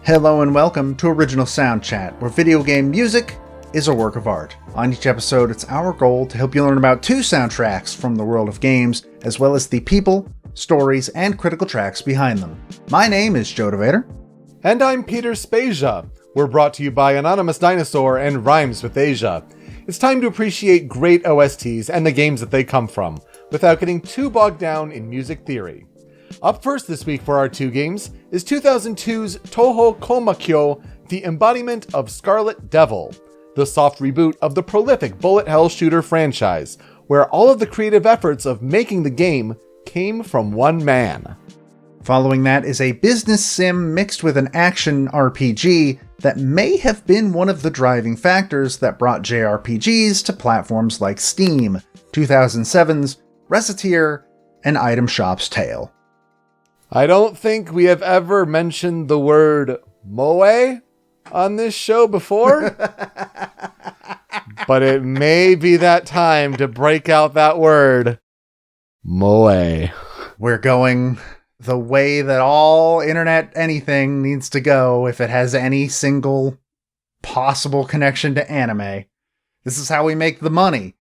Hello and welcome to Original Soundchat, where video game music is a work of art. On each episode, it's our goal to help you learn about 2 soundtracks from the world of games, as well as the people, stories, and critical tracks behind them. My name is Joe DeVader. And I'm Peter Spezia. We're brought to you by Anonymous Dinosaur and Rhymes with Asia. It's time to appreciate great OSTs and the games that they come from, without getting too bogged down in music theory. Up first this week for our 2 games is 2002's Touhou Koumakyou, the embodiment of Scarlet Devil, the soft reboot of the prolific bullet hell shooter franchise, where all of the creative efforts of making the game came from one man. Following that is a business sim mixed with an action RPG that may have been one of the driving factors that brought JRPGs to platforms like Steam, 2007's Recettear, and Item Shop's Tale. I don't think we have ever mentioned the word moe on this show before, but it may be that time to break out that word, moe. We're going the way that all internet anything needs to go if it has any single possible connection to anime. This is how we make the money.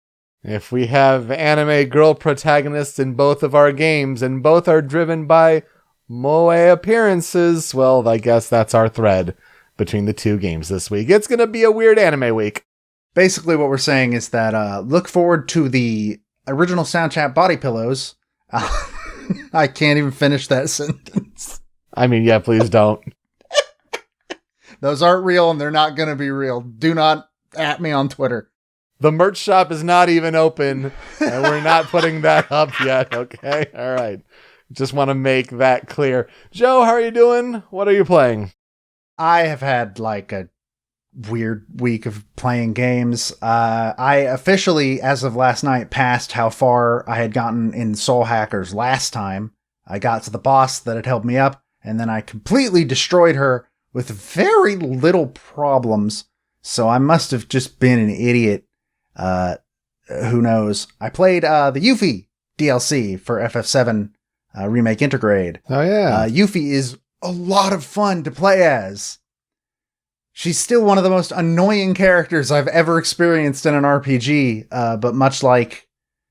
If we have anime girl protagonists in both of our games and both are driven by moe appearances, well, I guess that's our thread between the 2 games this week. It's going to be a weird anime week. Basically what we're saying is that look forward to the original Soundchat body pillows. I can't even finish that sentence. I mean, yeah, please don't. Those aren't real and they're not going to be real. Do not at me on Twitter. The merch shop is not even open and we're not putting that up yet, okay? All right. Just want to make that clear. Joe, how are you doing? What are you playing? I have had like a weird week of playing games. I officially, as of last night, passed how far I had gotten in Soul Hackers last time. I got to the boss that had held me up, and then I completely destroyed her with very little problems. So I must have just been an idiot. Who knows? I played the Yuffie DLC for FF7 Remake Intergrade. Oh, yeah. Yuffie is a lot of fun to play as. She's still one of the most annoying characters I've ever experienced in an RPG, but much like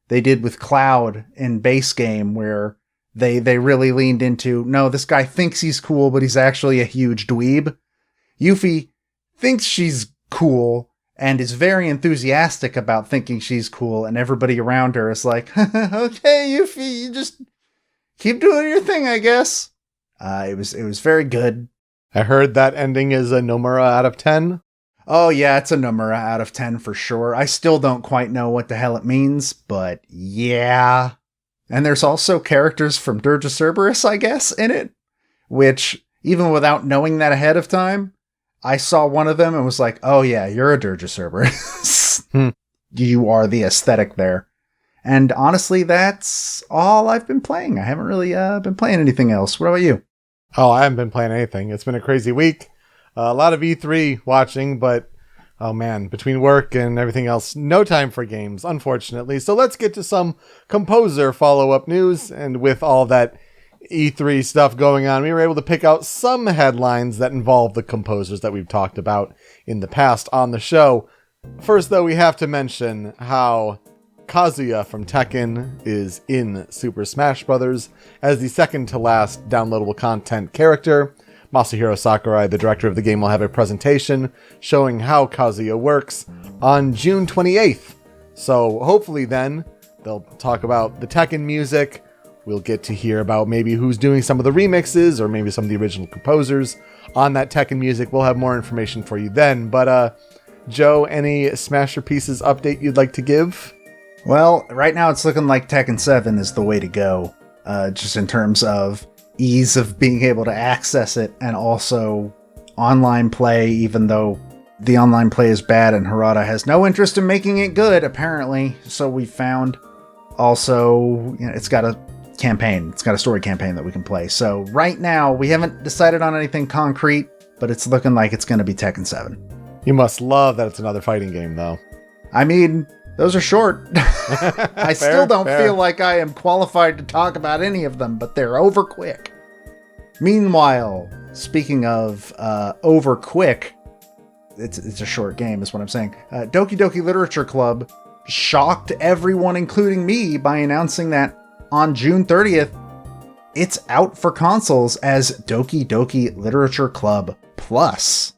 they did with Cloud in base game, where they really leaned into, no, this guy thinks he's cool, but he's actually a huge dweeb. Yuffie thinks she's cool and is very enthusiastic about thinking she's cool, and everybody around her is like, okay, Yuffie, you just keep doing your thing, I guess. It was very good. I heard that ending is a Nomura out of 10. Oh yeah, it's a Nomura out of 10 for sure. I still don't quite know what the hell it means, but yeah. And there's also characters from Dirge of Cerberus, I guess, in it, which, even without knowing that ahead of time, I saw one of them and was like, oh yeah, you're a Dirge of Cerberus. You are the aesthetic there. And honestly, that's all I've been playing. I haven't really been playing anything else. What about you? Oh, I haven't been playing anything. It's been a crazy week. A lot of E3 watching, but oh man, between work and everything else, no time for games, unfortunately. So let's get to some composer follow-up news. And with all that E3 stuff going on, we were able to pick out some headlines that involve the composers that we've talked about in the past on the show. First, though, we have to mention how Kazuya from Tekken is in Super Smash Bros. As the second to last downloadable content character. Masahiro Sakurai, the director of the game, will have a presentation showing how Kazuya works on June 28th. So hopefully then they'll talk about the Tekken music. We'll get to hear about maybe who's doing some of the remixes or maybe some of the original composers on that Tekken music. We'll have more information for you then. But Joe, any Smasher Pieces update you'd like to give? Well, right now it's looking like Tekken 7 is the way to go, just in terms of ease of being able to access it and also online play, even though the online play is bad and Harada has no interest in making it good, apparently, so we found. Also, you know, it's got a campaign, it's got a story campaign that we can play. So right now, we haven't decided on anything concrete, but it's looking like it's going to be Tekken 7. You must love that it's another fighting game, though. I mean, those are short. I still don't feel like I am qualified to talk about any of them, but they're over quick. Meanwhile, speaking of over quick, it's a short game is what I'm saying. Doki Doki Literature Club shocked everyone, including me, by announcing that on June 30th, it's out for consoles as Doki Doki Literature Club Plus.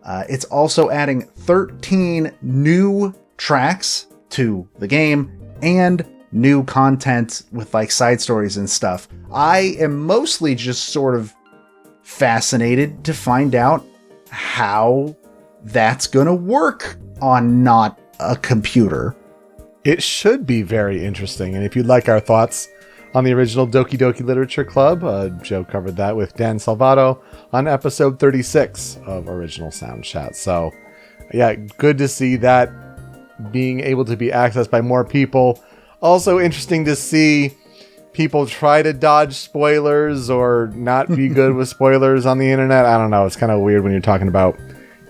It's also adding 13 new tracks to the game and new content with like side stories and stuff. I am mostly just sort of fascinated to find out how that's gonna work on not a computer. It should be very interesting. And if you'd like our thoughts on the original Doki Doki Literature Club, Joe covered that with Dan Salvato on episode 36 of Original Soundchat. So yeah, good to see that being able to be accessed by more people. Also interesting to see people try to dodge spoilers or not be good with spoilers on the internet. I don't know. It's kind of weird when you're talking about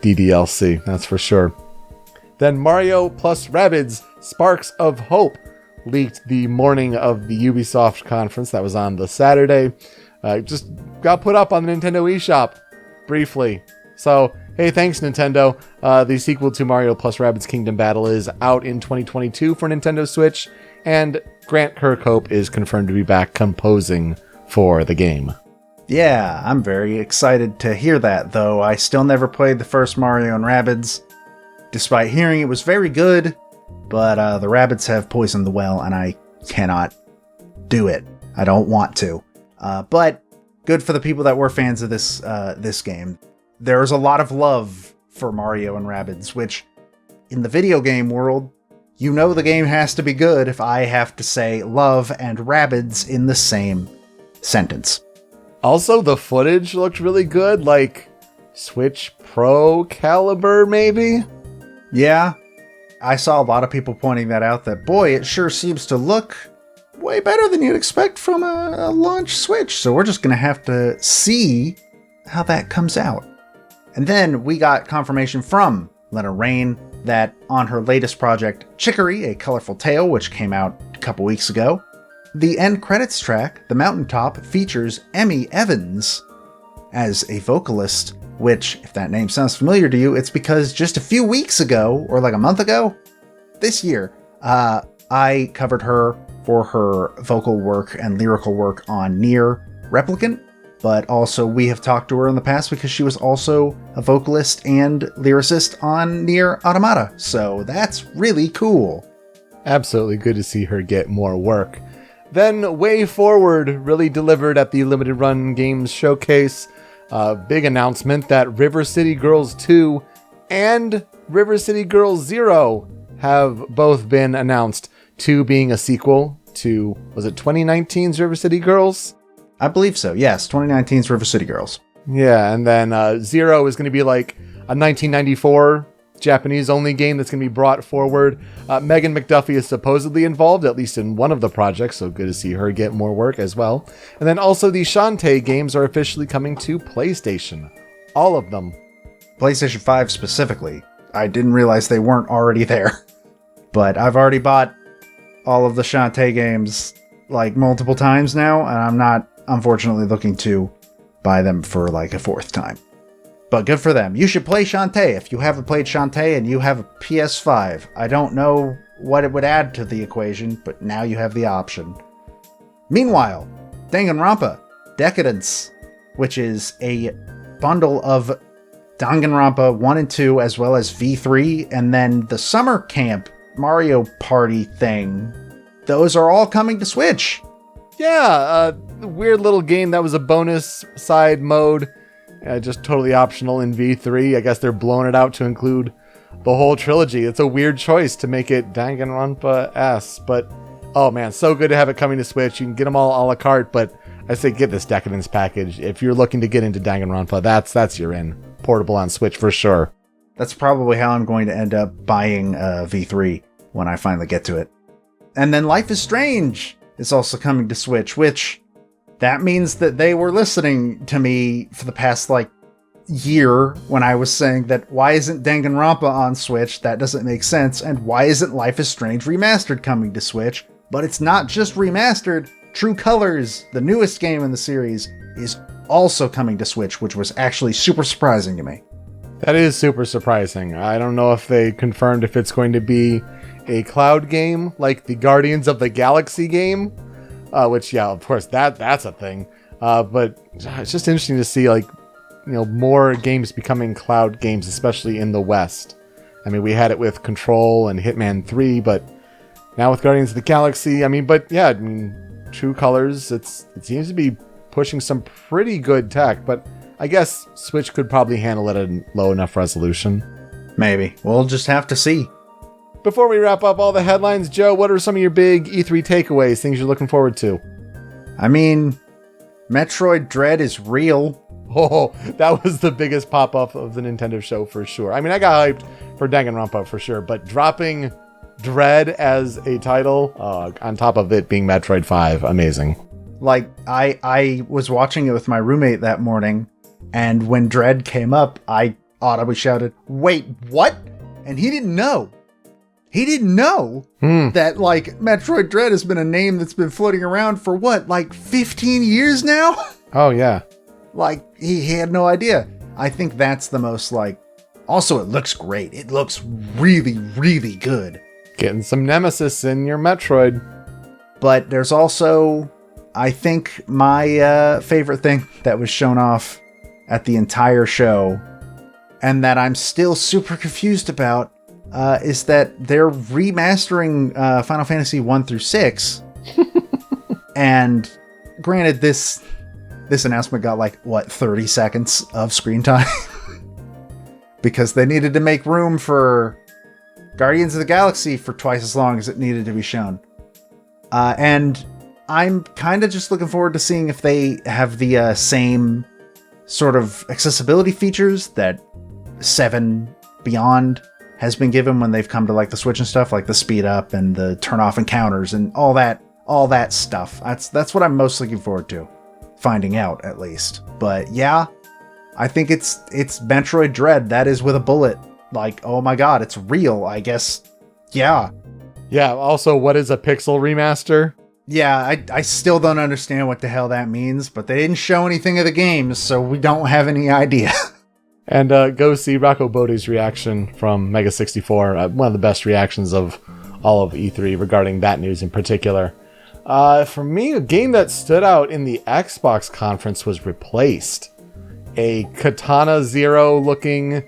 DDLC, that's for sure. Then Mario plus Rabbids Sparks of Hope leaked the morning of the Ubisoft conference that was on the Saturday. Just got put up on the Nintendo eShop briefly. So, hey, thanks, Nintendo. The sequel to Mario plus Rabbids Kingdom Battle is out in 2022 for Nintendo Switch, and Grant Kirkhope is confirmed to be back composing for the game. Yeah, I'm very excited to hear that, though I still never played the first Mario and Rabbids, despite hearing it was very good, but the rabbits have poisoned the well, and I cannot do it. I don't want to. But good for the people that were fans of this game. There's a lot of love for Mario and Rabbids, which, in the video game world, you know the game has to be good if I have to say love and Rabbids in the same sentence. Also, the footage looked really good, like Switch Pro caliber, maybe? Yeah, I saw a lot of people pointing that out, that, boy, it sure seems to look way better than you'd expect from a launch Switch. So we're just going to have to see how that comes out. And then we got confirmation from Lena Raine that on her latest project, Chicory, A Colorful Tale, which came out a couple weeks ago, the end credits track, The Mountaintop, features Emmy Evans as a vocalist, which, if that name sounds familiar to you, it's because just a few weeks ago, or like a month ago, this year, I covered her for her vocal work and lyrical work on Nier Replicant, but also we have talked to her in the past because she was also a vocalist and lyricist on Nier Automata, so that's really cool. Absolutely good to see her get more work. Then Way Forward really delivered at the Limited Run Games Showcase. Big announcement that River City Girls 2 and River City Girls 0 have both been announced, 2 being a sequel to, was it 2019's River City Girls? I believe so, yes, 2019's River City Girls. Yeah, and then 0 is going to be like a 1994 Japanese-only game that's going to be brought forward. Megan McDuffie is supposedly involved, at least in one of the projects, so good to see her get more work as well. And then also the Shantae games are officially coming to PlayStation. All of them. PlayStation 5 specifically. I didn't realize they weren't already there. But I've already bought all of the Shantae games like multiple times now, and I'm not, unfortunately, looking to buy them for like a 4th time. But good for them. You should play Shantae if you haven't played Shantae and you have a PS5. I don't know what it would add to the equation, but now you have the option. Meanwhile, Danganronpa Decadence, which is a bundle of Danganronpa 1 and 2 as well as V3, and then the summer camp Mario Party thing. Those are all coming to Switch. Yeah, a weird little game that was a bonus side mode. Just totally optional in V3. I guess they're blowing it out to include the whole trilogy. It's a weird choice to make it Danganronpa S, but oh man, so good to have it coming to Switch. You can get them all a la carte, but I say get this Decadence package. If you're looking to get into Danganronpa, that's your in. Portable on Switch for sure. That's probably how I'm going to end up buying V3 when I finally get to it. And then Life is Strange is also coming to Switch, which that means that they were listening to me for the past, year when I was saying that why isn't Danganronpa on Switch? That doesn't make sense. And why isn't Life is Strange Remastered coming to Switch? But it's not just remastered. True Colors, the newest game in the series, is also coming to Switch, which was actually super surprising to me. That is super surprising. I don't know if they confirmed if it's going to be a cloud game like the Guardians of the Galaxy game, which, yeah, of course, that's a thing. But it's just interesting to see, like, more games becoming cloud games, especially in the West. I mean, we had it with Control and Hitman 3, but now with Guardians of the Galaxy, True Colors, it seems to be pushing some pretty good tech, but I guess Switch could probably handle it at a low enough resolution. Maybe. We'll just have to see. Before we wrap up all the headlines, Joe, what are some of your big E3 takeaways, things you're looking forward to? I mean, Metroid Dread is real. Oh, that was the biggest pop-up of the Nintendo show for sure. I mean, I got hyped for Danganronpa for sure, but dropping Dread as a title, on top of it being Metroid 5, amazing. Like, I was watching it with my roommate that morning, and when Dread came up, I audibly shouted, "Wait, what?" And he didn't know. He didn't know that, like, Metroid Dread has been a name that's been floating around for what, like 15 years now? Oh, yeah. Like, he had no idea. I think that's the most, like... Also, it looks great. It looks really, really good. Getting some Nemesis in your Metroid. But there's also, I think, my favorite thing that was shown off at the entire show, and that I'm still super confused about, is that they're remastering Final Fantasy 1 through 6. And granted, this announcement got, like, 30 seconds of screen time? Because they needed to make room for Guardians of the Galaxy for twice as long as it needed to be shown. And I'm kind of just looking forward to seeing if they have the same sort of accessibility features that 7 Beyond has been given when they've come to, like, the Switch and stuff, like the speed up and the turn off encounters and all that stuff. That's what I'm most looking forward to finding out, at least. But yeah, I think it's Metroid Dread. That is with a bullet. Like, oh my god, it's real, I guess. Yeah. Yeah, also, what is a pixel remaster? Yeah, I still don't understand what the hell that means, but they didn't show anything of the games, so we don't have any idea. And go see Rocco Bode's reaction from Mega 64. One of the best reactions of all of E3 regarding that news in particular. For me, a game that stood out in the Xbox conference was Replaced. A Katana Zero looking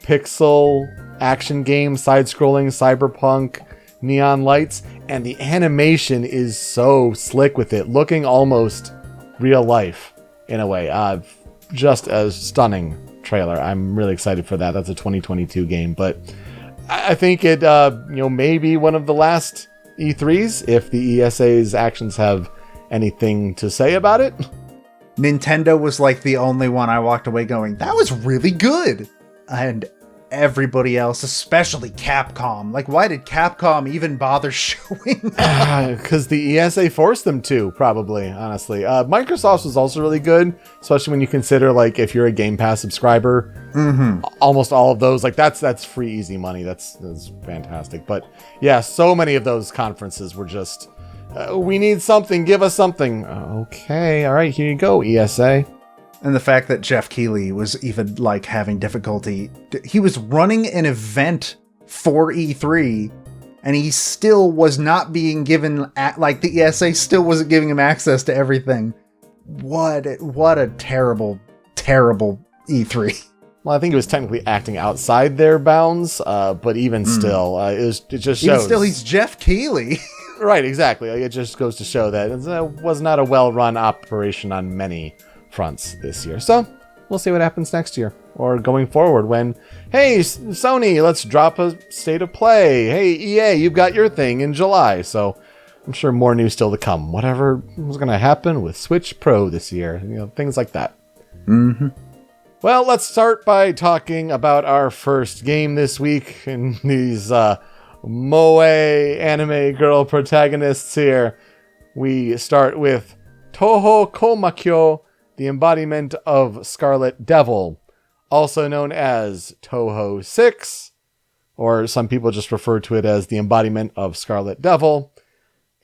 pixel action game, side-scrolling, cyberpunk, neon lights, and the animation is so slick with it, looking almost real life in a way. Just a stunning trailer. I'm really excited for that. That's a 2022 game, but I think it may be one of the last E3s if the ESA's actions have anything to say about it. Nintendo was like the only one I walked away going, that was really good. And everybody else, especially Capcom, like, why did Capcom even bother showing up? Because the ESA forced them to, probably, honestly. Microsoft's was also really good, especially when you consider, like, if you're a Game Pass subscriber, almost all of those, like, that's free easy money. That's fantastic. But yeah, so many of those conferences were just, we need something, give us something. Okay, all right, here you go, ESA. And the fact that Jeff Keighley was even, like, having difficulty. He was running an event for E3, and he still was not being given, like, the ESA still wasn't giving him access to everything. What a terrible, terrible E3. Well, I think he was technically acting outside their bounds, but even still, it just shows. Even still, he's Jeff Keighley. Right, exactly. It just goes to show that it was not a well-run operation on many fronts this year. So we'll see what happens next year or going forward when, hey, Sony, let's drop a state of play. Hey, EA, you've got your thing in July. So I'm sure more news still to come. Whatever was going to happen with Switch Pro this year, things like that. Well, let's start by talking about our first game this week in these moe anime girl protagonists here. We start with Touhou Koumakyou, the embodiment of Scarlet Devil, also known as Touhou 6, or some people just refer to it as the embodiment of Scarlet Devil.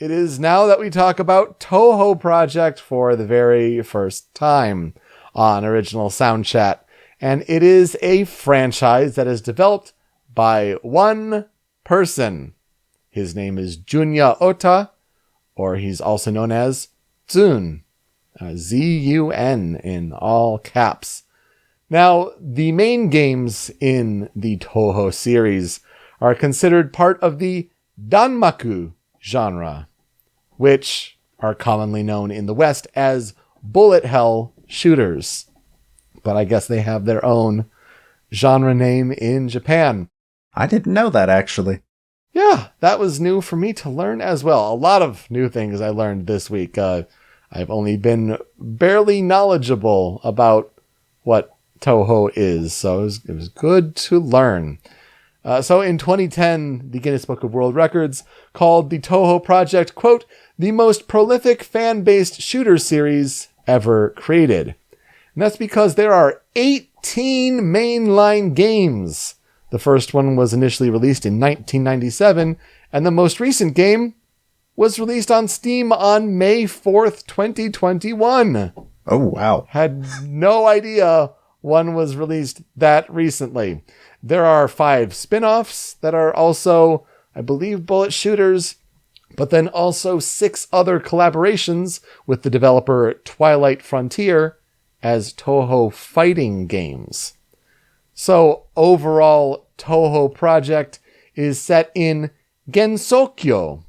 it is now that we talk about Touhou Project for the very first time on Original Soundchat. And it is a franchise that is developed by one person. His name is Jun'ya Ota, or he's also known as Zun. Z-U-N in all caps. Now, the main games in the Touhou series are considered part of the Danmaku genre, which are commonly known in the West as bullet hell shooters. But I guess they have their own genre name in Japan. I didn't know that, actually. Yeah, that was new for me to learn as well. A lot of new things I learned this week. I've only been barely knowledgeable about what Touhou is, so it was good to learn. So in 2010, the Guinness Book of World Records called the Touhou Project, quote, the most prolific fan-based shooter series ever created. And that's because there are 18 mainline games. The first one was initially released in 1997, and the most recent game was released on Steam on May 4th, 2021. Oh, wow. Had no idea one was released that recently. There are 5 spin-offs that are also, I believe, bullet shooters, but then also 6 other collaborations with the developer Twilight Frontier as Touhou fighting games. So overall, Touhou Project is set in Gensokyo,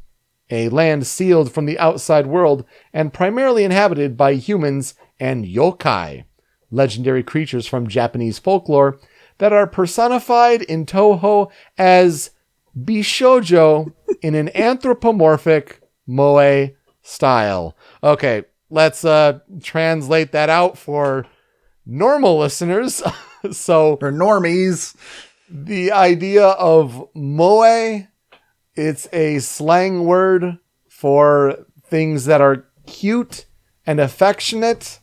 a land sealed from the outside world and primarily inhabited by humans and yokai, legendary creatures from Japanese folklore that are personified in Touhou as Bishoujo in an anthropomorphic moe style. Okay, let's translate that out for normal listeners. So For normies. the idea of moe, it's a slang word for things that are cute and affectionate.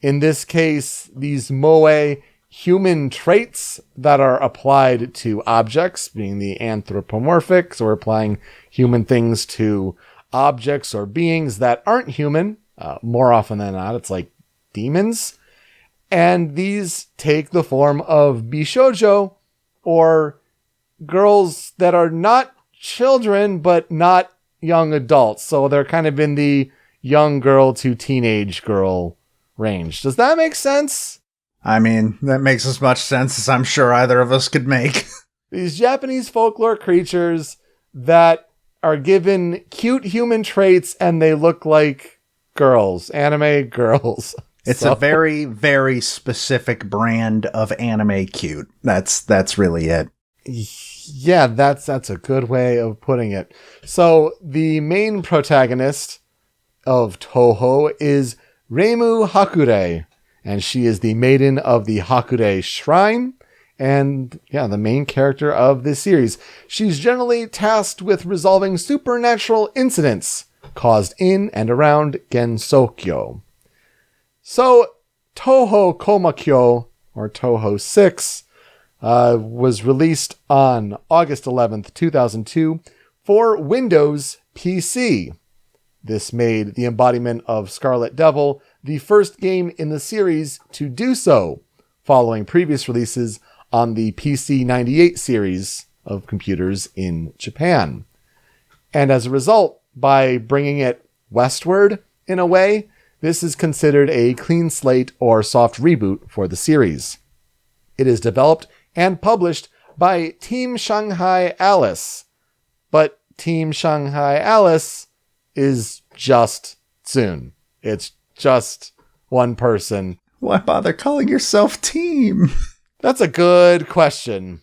In this case, these moe human traits that are applied to objects, being the anthropomorphic, so we're applying human things to objects or beings that aren't human. More often than not, it's like demons. And these take the form of bishoujo, or girls that are not children, but not young adults. So they're kind of in the young girl to teenage girl range. Does that make sense? I mean, that makes as much sense as I'm sure either of us could make. These Japanese folklore creatures that are given cute human traits and they look like girls, anime girls. It's a very, very specific brand of anime cute. That's really it. Yeah, that's a good way of putting it. So the main protagonist of Touhou is Reimu Hakure, and she is the maiden of the Hakure Shrine, and the main character of this series. She's generally tasked with resolving supernatural incidents caused in and around Gensokyo. So, Touhou Koumakyou, or Touhou 6, was released on August 11th, 2002 for Windows PC. This made the embodiment of Scarlet Devil the first game in the series to do so, following previous releases on the PC 98 series of computers in Japan. And as a result, by bringing it westward in a way, this is considered a clean slate or soft reboot for the series. It is developed and published by Team Shanghai Alice, but Team Shanghai Alice is just Zun. It's just one person. Why bother calling yourself Team? That's a good question.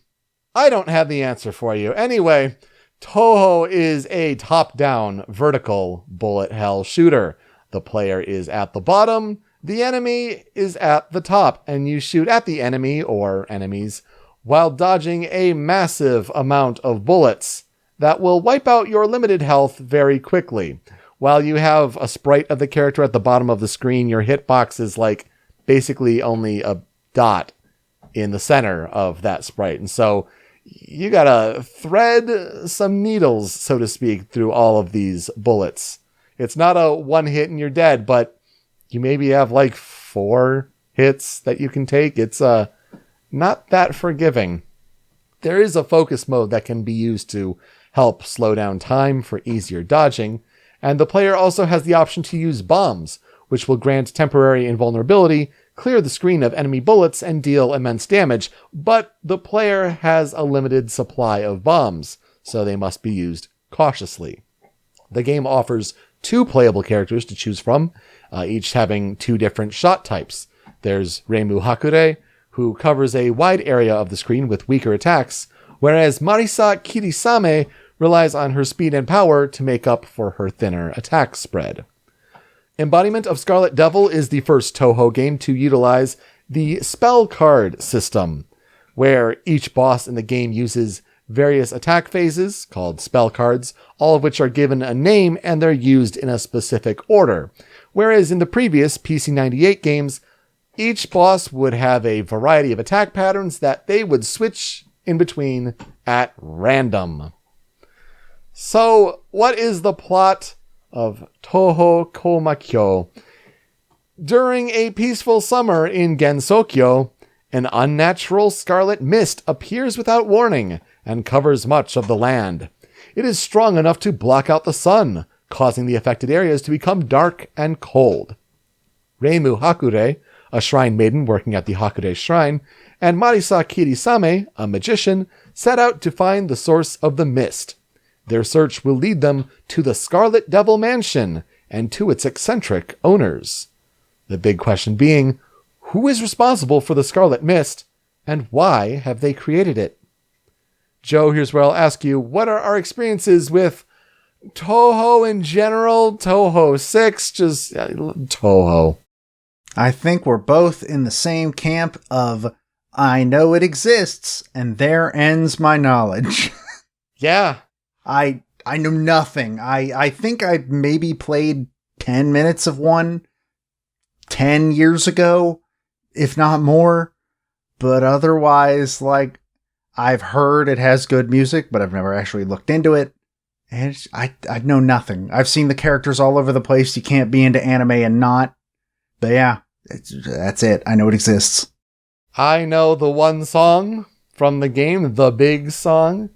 I don't have the answer for you. Anyway, Touhou is a top-down vertical bullet hell shooter. The player is at the bottom, the enemy is at the top, and you shoot at the enemy or enemies while dodging a massive amount of bullets that will wipe out your limited health very quickly. While you have a sprite of the character at the bottom of the screen, your hitbox is like basically only a dot in the center of that sprite. And so you gotta thread some needles, so to speak, through all of these bullets. It's not a one hit and you're dead, but you maybe have like 4 hits that you can take. It's not that forgiving. There is a focus mode that can be used to help slow down time for easier dodging, and the player also has the option to use bombs, which will grant temporary invulnerability, clear the screen of enemy bullets, and deal immense damage, but the player has a limited supply of bombs, so they must be used cautiously. The game offers 2 playable characters to choose from, each having 2 different shot types. There's Reimu Hakure, who covers a wide area of the screen with weaker attacks, whereas Marisa Kirisame relies on her speed and power to make up for her thinner attack spread. Embodiment of Scarlet Devil is the first Touhou game to utilize the spell card system, where each boss in the game uses various attack phases, called spell cards, all of which are given a name and they're used in a specific order. Whereas in the previous PC-98 games, each boss would have a variety of attack patterns that they would switch in between at random. So, what is the plot of Touhou Koumakyou? During a peaceful summer in Gensokyo, an unnatural scarlet mist appears without warning and covers much of the land. It is strong enough to block out the sun, causing the affected areas to become dark and cold. Reimu Hakure, a shrine maiden working at the Hakure Shrine, and Marisa Kirisame, a magician, set out to find the source of the mist. Their search will lead them to the Scarlet Devil Mansion and to its eccentric owners. The big question being, who is responsible for the Scarlet Mist, and why have they created it? Joe, here's where I'll ask you, what are our experiences with Touhou in general? Touhou 6, just Touhou. I think we're both in the same camp of, I know it exists, and there ends my knowledge. Yeah. I know nothing. I think I maybe played 10 minutes of one 10 years ago, if not more. But otherwise, like, I've heard it has good music, but I've never actually looked into it. And I know nothing. I've seen the characters all over the place. You can't be into anime and not. But yeah, that's it. I know it exists. I know the one song from the game, the big song.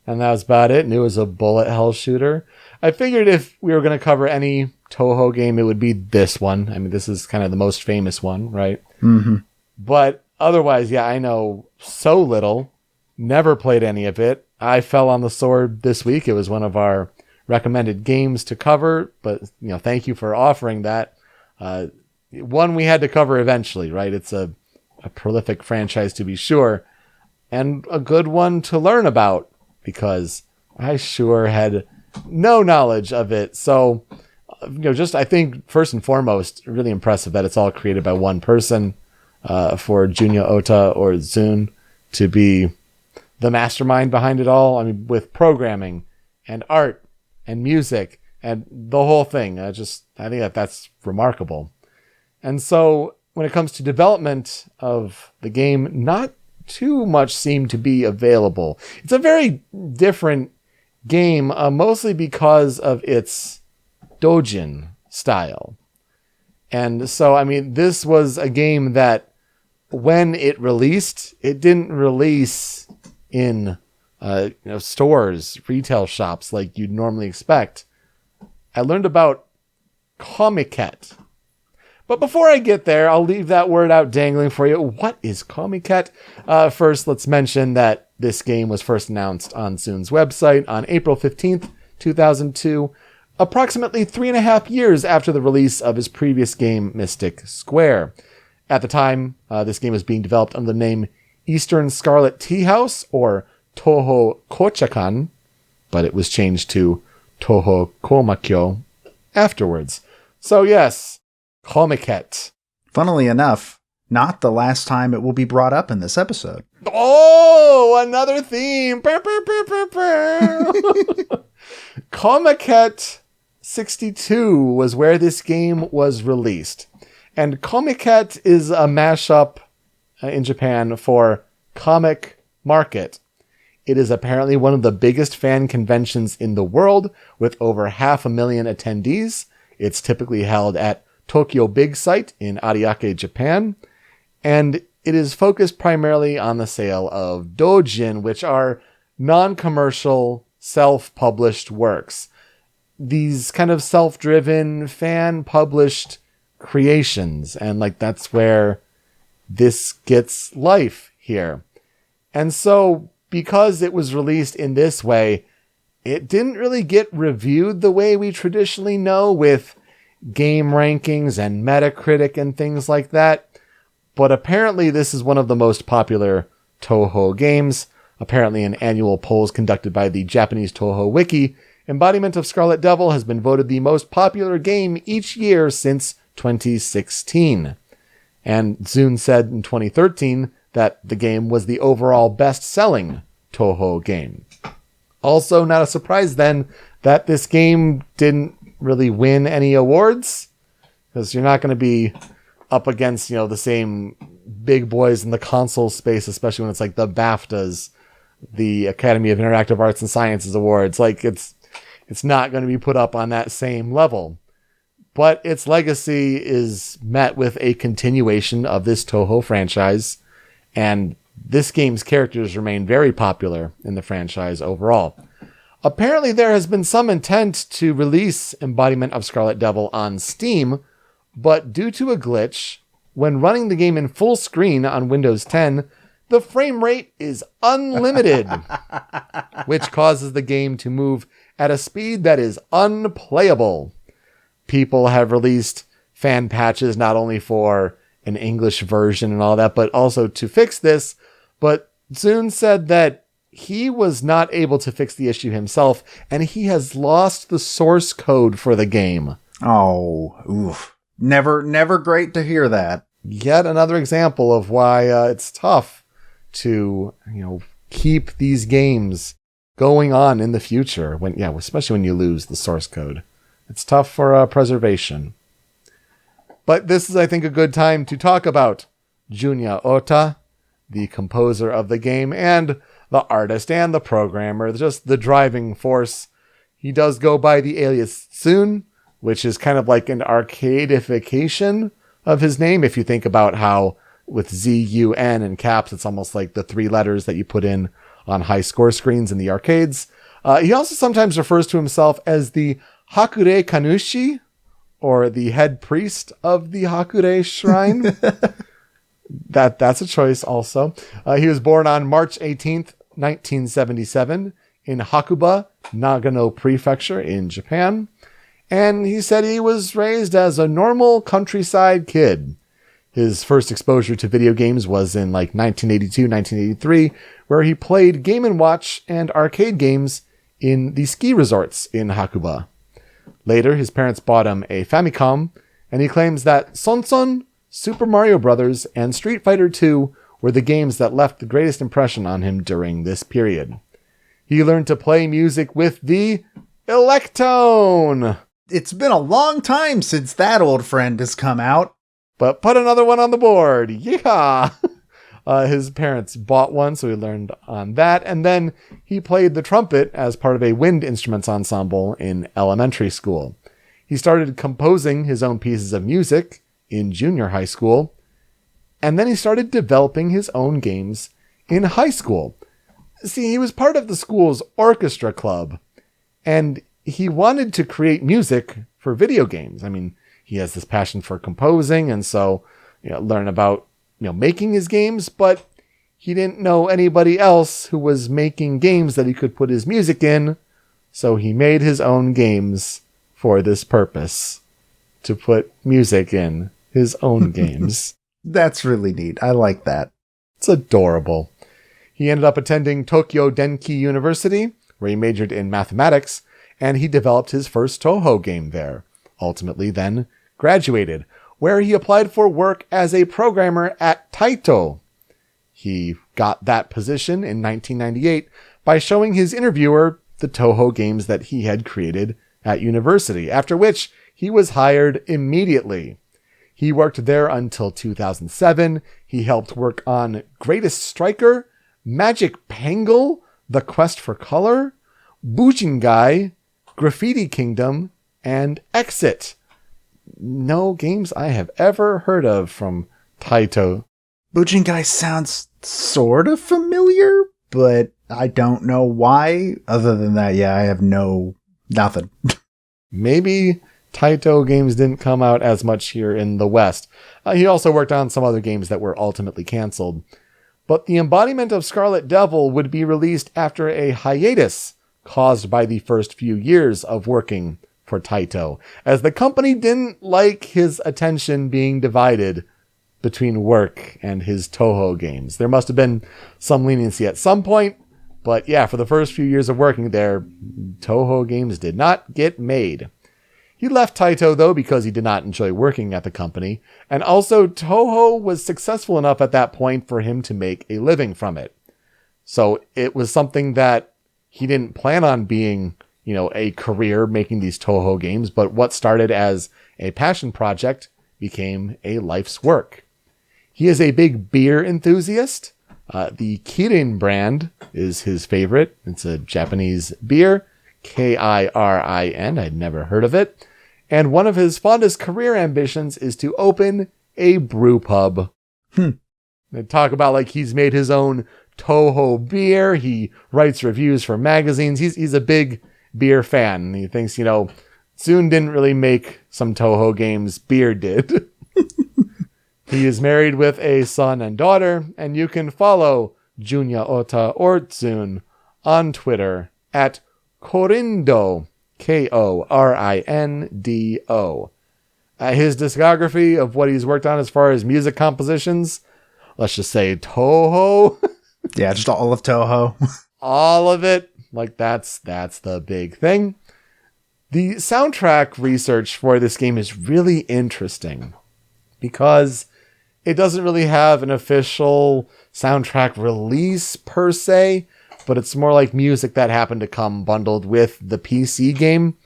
And that was about it. And it was a bullet hell shooter. I figured if we were going to cover any Touhou game, it would be this one. I mean, this is kind of the most famous one, right? Mm-hmm. But otherwise, yeah, I know so little. Never played any of it. I fell on the sword this week. It was one of our recommended games to cover. But, thank you for offering that. One we had to cover eventually, right? It's a prolific franchise to be sure. And a good one to learn about, because I sure had no knowledge of it. So, just I think first and foremost, really impressive that it's all created by one person, for Jun'ya Ota or Zun to be the mastermind behind it all. I mean, with programming and art and music and the whole thing. I think that's remarkable. And so when it comes to development of the game, not too much seemed to be available. It's a very different game, mostly because of its doujin style. And so, I mean, this was a game that when it released, it didn't release in stores, retail shops like you'd normally expect. I learned about Comiket. But before I get there, I'll leave that word out dangling for you. What is Comiket? First, let's mention that this game was first announced on Zun's website on April 15th, 2002, approximately 3.5 years after the release of his previous game, Mystic Square. At the time, this game was being developed under the name Eastern Scarlet Tea House, or Touhou Kochakan, but it was changed to Touhou Koumakyou afterwards. So yes, Comiket. Funnily enough, not the last time it will be brought up in this episode. Oh, another theme. Comiket 62 was where this game was released. And Comiket is a mashup in Japan for comic market. It is apparently one of the biggest fan conventions in the world, with over 500,000 attendees. It's typically held at Tokyo Big Sight in Ariake, Japan. And it is focused primarily on the sale of doujin, which are non-commercial, self-published works. These kind of self-driven, fan-published creations. And that's where this gets life here. And so, because it was released in this way, it didn't really get reviewed the way we traditionally know, with game rankings and Metacritic and things like that. But apparently this is one of the most popular Touhou games. Apparently in annual polls conducted by the Japanese Touhou Wiki, Embodiment of Scarlet Devil has been voted the most popular game each year since 2016. And Zune said in 2013 that the game was the overall best-selling Touhou game. Also, not a surprise then that this game didn't really win any awards, because you're not going to be up against, the same big boys in the console space, especially when it's like the BAFTAs, the Academy of Interactive Arts and Sciences Awards. It's not going to be put up on that same level. But its legacy is met with a continuation of this Touhou franchise, and this game's characters remain very popular in the franchise overall. Apparently there has been some intent to release Embodiment of Scarlet Devil on Steam, but due to a glitch, when running the game in full screen on Windows 10, the frame rate is unlimited, which causes the game to move at a speed that is unplayable. People have released fan patches not only for an English version and all that, but also to fix this. But Zune said that he was not able to fix the issue himself, and he has lost the source code for the game. Oh, oof. Never great to hear that. Yet another example of why it's tough to, keep these games going on in the future, especially when you lose the source code. It's tough for preservation. But this is, I think, a good time to talk about Jun'ya Ota, the composer of the game, and the artist and the programmer, just the driving force. He does go by the alias Zune, which is kind of like an arcadeification of his name. If you think about how with Z-U-N in caps, it's almost like the 3 letters that you put in on high score screens in the arcades. He also sometimes refers to himself as the Hakure Kanushi, or the head priest of the Hakure Shrine. That's a choice also. He was born on March 18th, 1977 in Hakuba, Nagano Prefecture in Japan. And he said he was raised as a normal countryside kid. His first exposure to video games was in 1982, 1983, where he played Game & Watch and arcade games in the ski resorts in Hakuba. Later, his parents bought him a Famicom, and he claims that Sonson, Super Mario Bros., and Street Fighter II were the games that left the greatest impression on him during this period. He learned to play music with the Electone. It's been a long time since that old friend has come out. But put another one on the board. Yeah. His parents bought one, so he learned on that. And then he played the trumpet as part of a wind instruments ensemble in elementary school. He started composing his own pieces of music in junior high school. And then he started developing his own games in high school. See, he was part of the school's orchestra club, and he wanted to create music for video games. I mean, he has this passion for composing, and so learn about making his games, but he didn't know anybody else who was making games that he could put his music in, so he made his own games for this purpose, to put music in his own games. That's really neat. I like that. It's adorable. He ended up attending Tokyo Denki University, where he majored in mathematics, and he developed his first Touhou game there. Ultimately then graduated, where he applied for work as a programmer at Taito. He got that position in 1998 by showing his interviewer the Touhou games that he had created at university, after which he was hired immediately. He worked there until 2007. He helped work on Greatest Striker, Magic Pangle, The Quest for Color, Bujingai, Graffiti Kingdom, and Exit. No games I have ever heard of from Taito. Bujingai sounds sort of familiar, but I don't know why. Other than that, yeah, I have nothing. Maybe Taito games didn't come out as much here in the West. He also worked on some other games that were ultimately canceled. But the Embodiment of Scarlet Devil would be released after a hiatus caused by the first few years of working for Taito, as the company didn't like his attention being divided between work and his Touhou games. There must have been some leniency at some point, but yeah, for the first few years of working there, Touhou games did not get made. He left Taito, though, because he did not enjoy working at the company, and also Touhou was successful enough at that point for him to make a living from it. So it was something that he didn't plan on being, a career making these Touhou games, but what started as a passion project became a life's work. He is a big beer enthusiast. The Kirin brand is his favorite. It's a Japanese beer, Kirin. I'd never heard of it. And one of his fondest career ambitions is to open a brew pub. They talk about he's made his own Touhou beer. He writes reviews for magazines. He's a big beer fan. He thinks, Tsune didn't really make some Touhou games. Beer did. He is married with a son and daughter, and you can follow Jun'ya Ota or Tsune on Twitter at Korindo, Korindo. His discography of what he's worked on as far as music compositions, let's just say Touhou. Yeah, just all of Touhou. All of it. That's the big thing. The soundtrack research for this game is really interesting because it doesn't really have an official soundtrack release per se, but it's more like music that happened to come bundled with the PC game.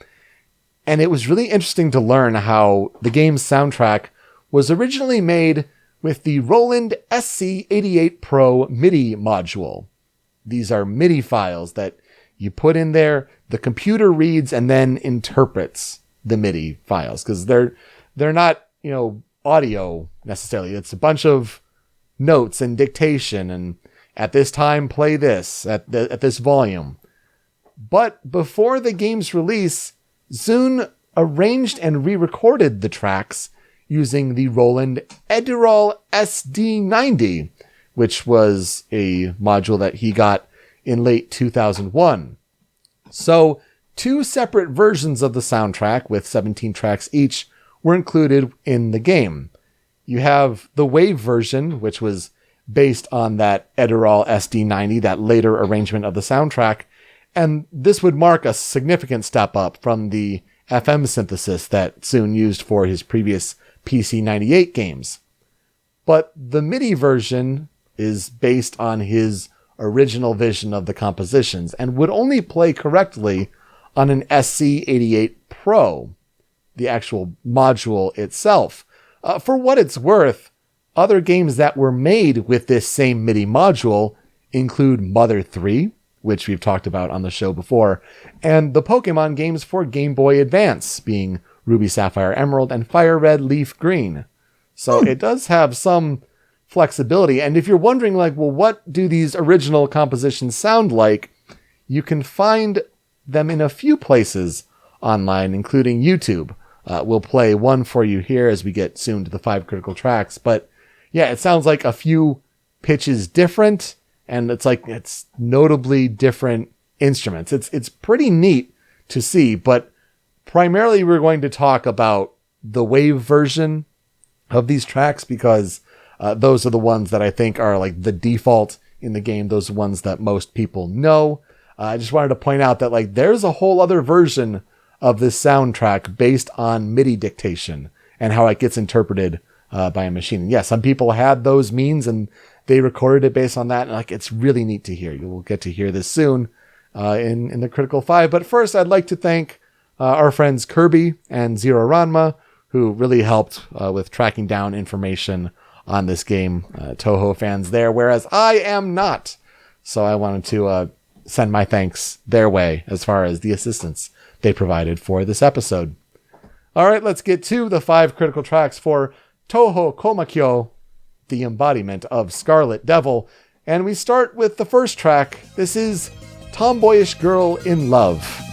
And it was really interesting to learn how the game's soundtrack was originally made with the Roland SC88 Pro MIDI module. These are MIDI files that you put in there, the computer reads and then interprets the MIDI files, because they're not, audio necessarily. It's a bunch of notes and dictation, and at this time play this at this volume. But before the game's release, Zune arranged and re-recorded the tracks using the Roland Edirol SD90, which was a module that he got in late 2001. So 2 separate versions of the soundtrack with 17 tracks each were included in the game. You have the Wave version, which was based on that Edirol SD90, that later arrangement of the soundtrack, and this would mark a significant step up from the FM synthesis that Tsune used for his previous PC-98 games. But the MIDI version is based on his original vision of the compositions and would only play correctly on an SC88 Pro, the actual module itself. For what it's worth, other games that were made with this same MIDI module include Mother 3, which we've talked about on the show before, and the Pokemon games for Game Boy Advance, being Ruby Sapphire Emerald and Fire Red Leaf Green. So it does have some flexibility. And if you're wondering, what do these original compositions sound like? You can find them in a few places online, including YouTube. We'll play one for you here as we get soon to the 5 critical tracks. But yeah, it sounds like a few pitches different, and it's notably different instruments. It's pretty neat to see, but primarily we're going to talk about the Wave version of these tracks because those are the ones that I think are the default in the game. Those are the ones that most people know. I just wanted to point out that there's a whole other version of this soundtrack based on MIDI dictation and how it gets interpreted by a machine. And yeah, some people had those means and they recorded it based on that. And it's really neat to hear. You will get to hear this soon in the Critical 5. But first, I'd like to thank our friends Kirby and Zero Ranma, who really helped with tracking down information on this game. Touhou fans there, whereas I am not. So I wanted to send my thanks their way as far as the assistance they provided for this episode. All right, let's get to the 5 critical tracks for Touhou Koumakyou, the embodiment of Scarlet Devil. And we start with the first track. This is Tomboyish Girl in Love.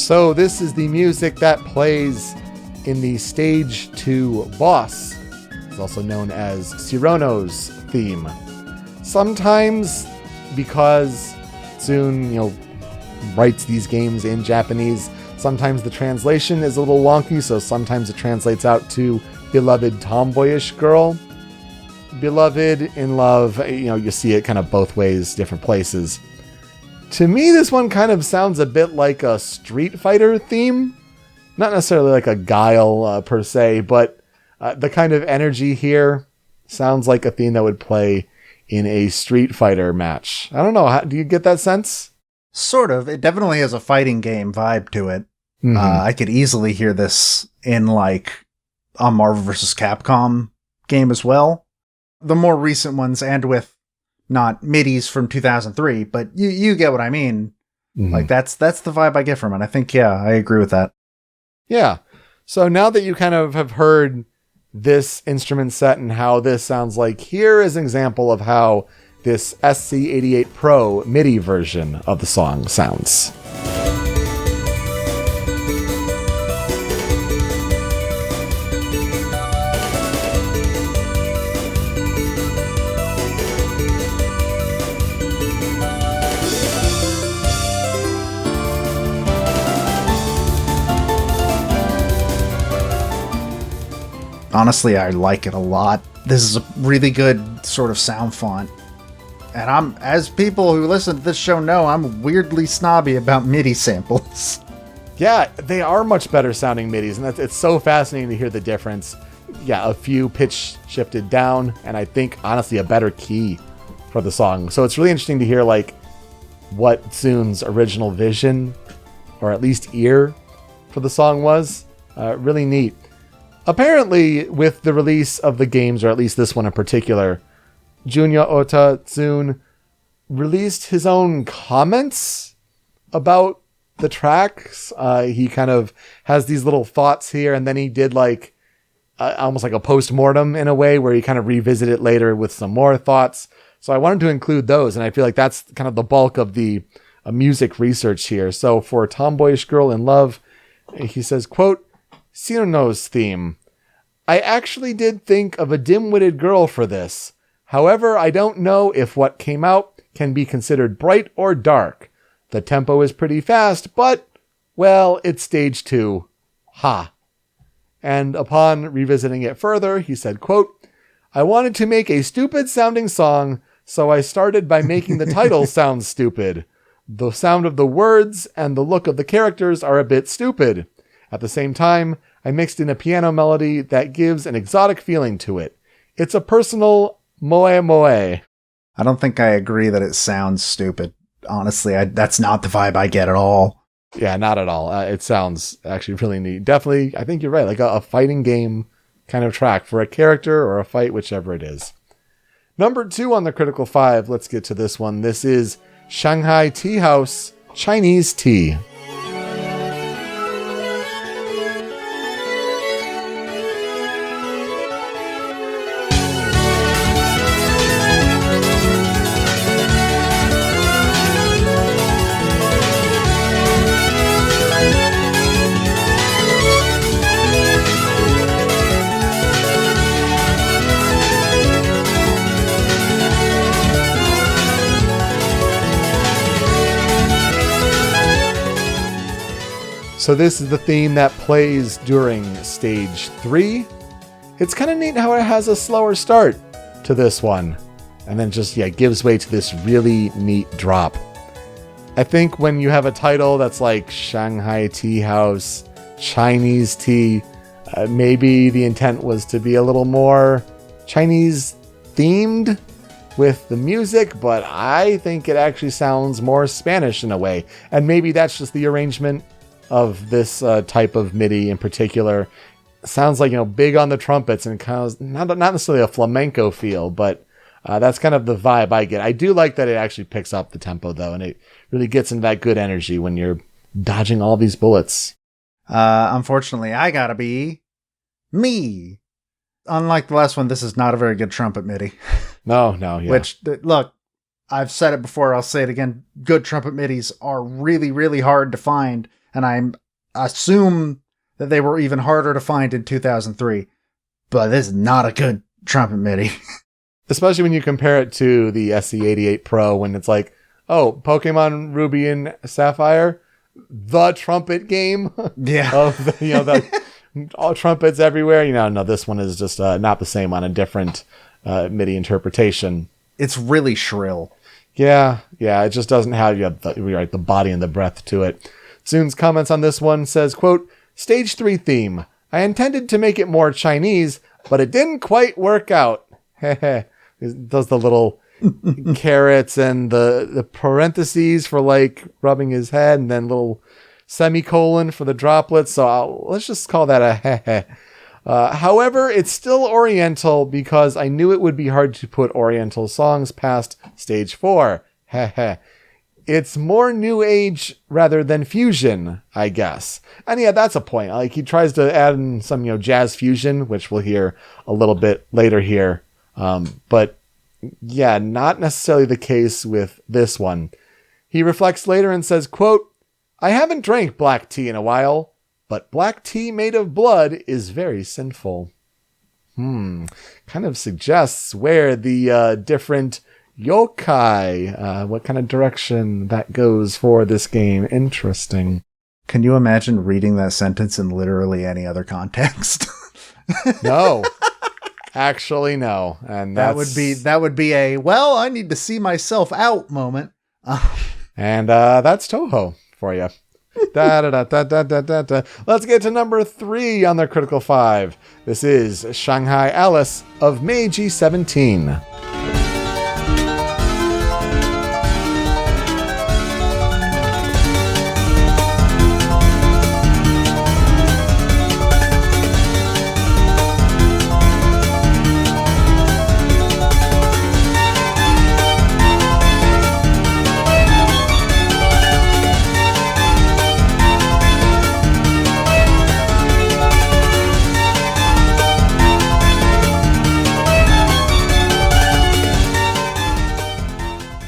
So this is the music that plays in the Stage 2 boss. It's also known as Sirono's theme. Sometimes, because Tsune, writes these games in Japanese, sometimes the translation is a little wonky, so sometimes it translates out to Beloved Tomboyish Girl. Beloved, in love, you see it kind of both ways, different places. To me, this one kind of sounds a bit like a Street Fighter theme. Not necessarily like a Guile per se, but the kind of energy here sounds like a theme that would play in a Street Fighter match. I don't know. Do you get that sense? Sort of. It definitely has a fighting game vibe to it. Mm-hmm. I could easily hear this in like a Marvel vs. Capcom game as well. The more recent ones, and with not midis from 2003, but you get what I mean. Mm-hmm. Like that's the vibe I get from it. I think, yeah, I agree with that. Yeah. So now that you kind of have heard this instrument set and how this sounds like, here is an example of how this SC88 Pro MIDI version of the song sounds. Honestly, I like it a lot. This is a really good sort of sound font. And as people who listen to this show know, I'm weirdly snobby about MIDI samples. Yeah, they are much better sounding MIDIs, and it's so fascinating to hear the difference. Yeah, a few pitch shifted down, and I think, honestly, a better key for the song. So it's really interesting to hear, like, what Tsune's original vision, or at least ear, for the song was. Really neat. Apparently, with the release of the games, or at least this one in particular, Jun'ya Ota Tsune released his own comments about the tracks. He kind of has these little thoughts here, and then he did like almost like a post-mortem in a way, where he kind of revisited it later with some more thoughts. So I wanted to include those, and I feel like that's kind of the bulk of the music research here. So for Tomboyish Girl in Love, he says, quote, Sirono's theme. I actually did think of a dim-witted girl for this. However, I don't know if what came out can be considered bright or dark. The tempo is pretty fast, but, well, it's stage 2. Ha. And upon revisiting it further, he said, quote, I wanted to make a stupid-sounding song, so I started by making the title sound stupid. The sound of the words and the look of the characters are a bit stupid. At the same time, I mixed in a piano melody that gives an exotic feeling to it. It's a personal moe moe. I don't think I agree that it sounds stupid. Honestly, that's not the vibe I get at all. Yeah, not at all. It sounds actually really neat. Definitely, I think you're right. Like a fighting game kind of track for a character or a fight, whichever it is. Number 2 on the Critical 5. Let's get to this one. This is Shanghai Tea House Chinese Tea. So this is the theme that plays during stage 3. It's kind of neat how it has a slower start to this one. And then just, gives way to this really neat drop I think when you have a title that's like Shanghai Tea House, Chinese tea, maybe the intent was to be a little more Chinese themed with the music, but I think it actually sounds more Spanish in a way. And maybe that's just the arrangement of this type of MIDI in particular. Sounds like, big on the trumpets and kind of not necessarily a flamenco feel, but that's kind of the vibe I get. I do like that it actually picks up the tempo though, and it really gets into that good energy when you're dodging all these bullets. Unfortunately, I gotta be me. Unlike the last one, this is not a very good trumpet MIDI. No, yeah. Which, look, I've said it before, I'll say it again. Good trumpet MIDIs are really, really hard to find, and I assume that they were even harder to find in 2003. But this is not a good trumpet MIDI. Especially when you compare it to the SC88 Pro, when it's like, oh, Pokemon Ruby and Sapphire, the trumpet game. Yeah. Of the, all trumpets everywhere. No, this one is just not the same on a different MIDI interpretation. It's really shrill. Yeah, it just doesn't have the body and the breath to it. Zoon's comments on this one says, quote, Stage 3 theme. I intended to make it more Chinese, but it didn't quite work out. It does the little carrots and the parentheses for like rubbing his head, and then little semicolon for the droplets. So let's just call that a heh. However, it's still Oriental because I knew it would be hard to put Oriental songs past stage 4. It's more new age rather than fusion, I guess. And yeah, that's a point. Like he tries to add in some, jazz fusion, which we'll hear a little bit later here. But yeah, not necessarily the case with this one. He reflects later and says, quote, I haven't drank black tea in a while, but black tea made of blood is very sinful. Kind of suggests where the different yokai, what kind of direction that goes for this game. Interesting. Can you imagine reading that sentence in literally any other context? No. Actually, no. And that would be a, well, I need to see myself out moment. And that's Touhou for you. Let's get to number 3 on their Critical 5. This is Shanghai Alice of Meiji 17.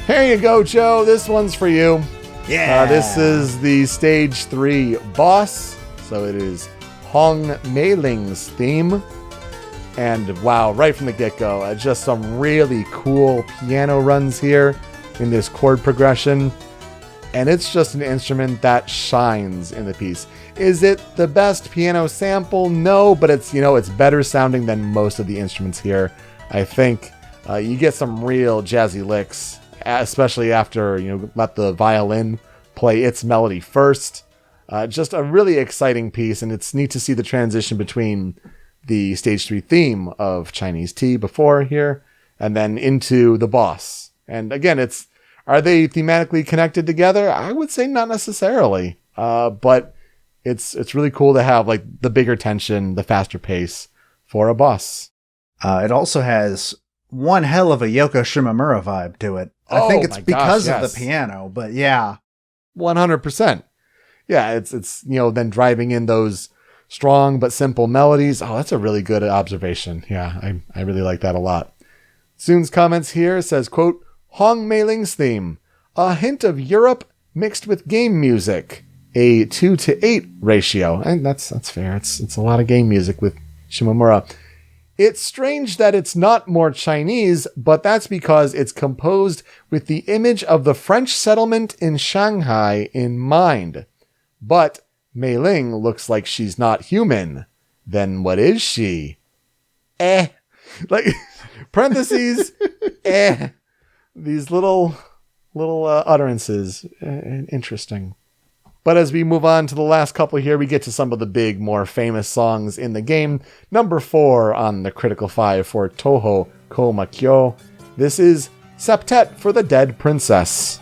Here you go, Joe. This one's for you. Yeah. This is the stage 3 boss. So it is Hong Meiling's theme. And wow, right from the get-go, just some really cool piano runs here in this chord progression. And it's just an instrument that shines in the piece. Is it the best piano sample? No, but it's, it's better sounding than most of the instruments here. I think you get some real jazzy licks, especially after, let the violin play its melody first. Just a really exciting piece, and it's neat to see the transition between the stage 3 theme of Chinese tea before here, and then into the boss. And again, are they thematically connected together? I would say not necessarily, but it's really cool to have like the bigger tension, the faster pace for a boss. It also has one hell of a Yoko Shimomura vibe to it. I think it's because of the piano, but yeah. 100%. Yeah, it's then driving in those strong but simple melodies. Oh, that's a really good observation. Yeah, I really like that a lot. Zoon's comments here says, quote, Hong Meiling's theme, a hint of Europe mixed with game music, a 2:8 ratio. And that's fair. It's a lot of game music with Shimomura. It's strange that it's not more Chinese, but that's because it's composed with the image of the French settlement in Shanghai in mind. But Mei Ling looks like she's not human. Then what is she? Like, parentheses, These little utterances. Interesting. But as we move on to the last couple here, we get to some of the big, more famous songs in the game. Number 4 on the Critical 5 for Touhou Koumakyou. This is Septet for the Dead Princess.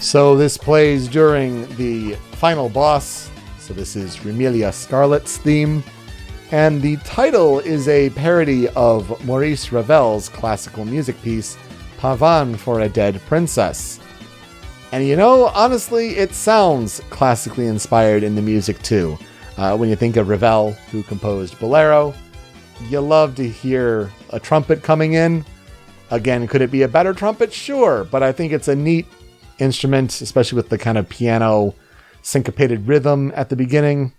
So this plays during the final boss. So this is Recettear Scarlet's theme. And the title is a parody of Maurice Ravel's classical music piece, Pavane for a Dead Princess. And honestly, it sounds classically inspired in the music too. When you think of Ravel, who composed Bolero, you love to hear a trumpet coming in. Again, could it be a better trumpet? Sure, but I think it's a neat instrument, especially with the kind of piano syncopated rhythm at the beginning.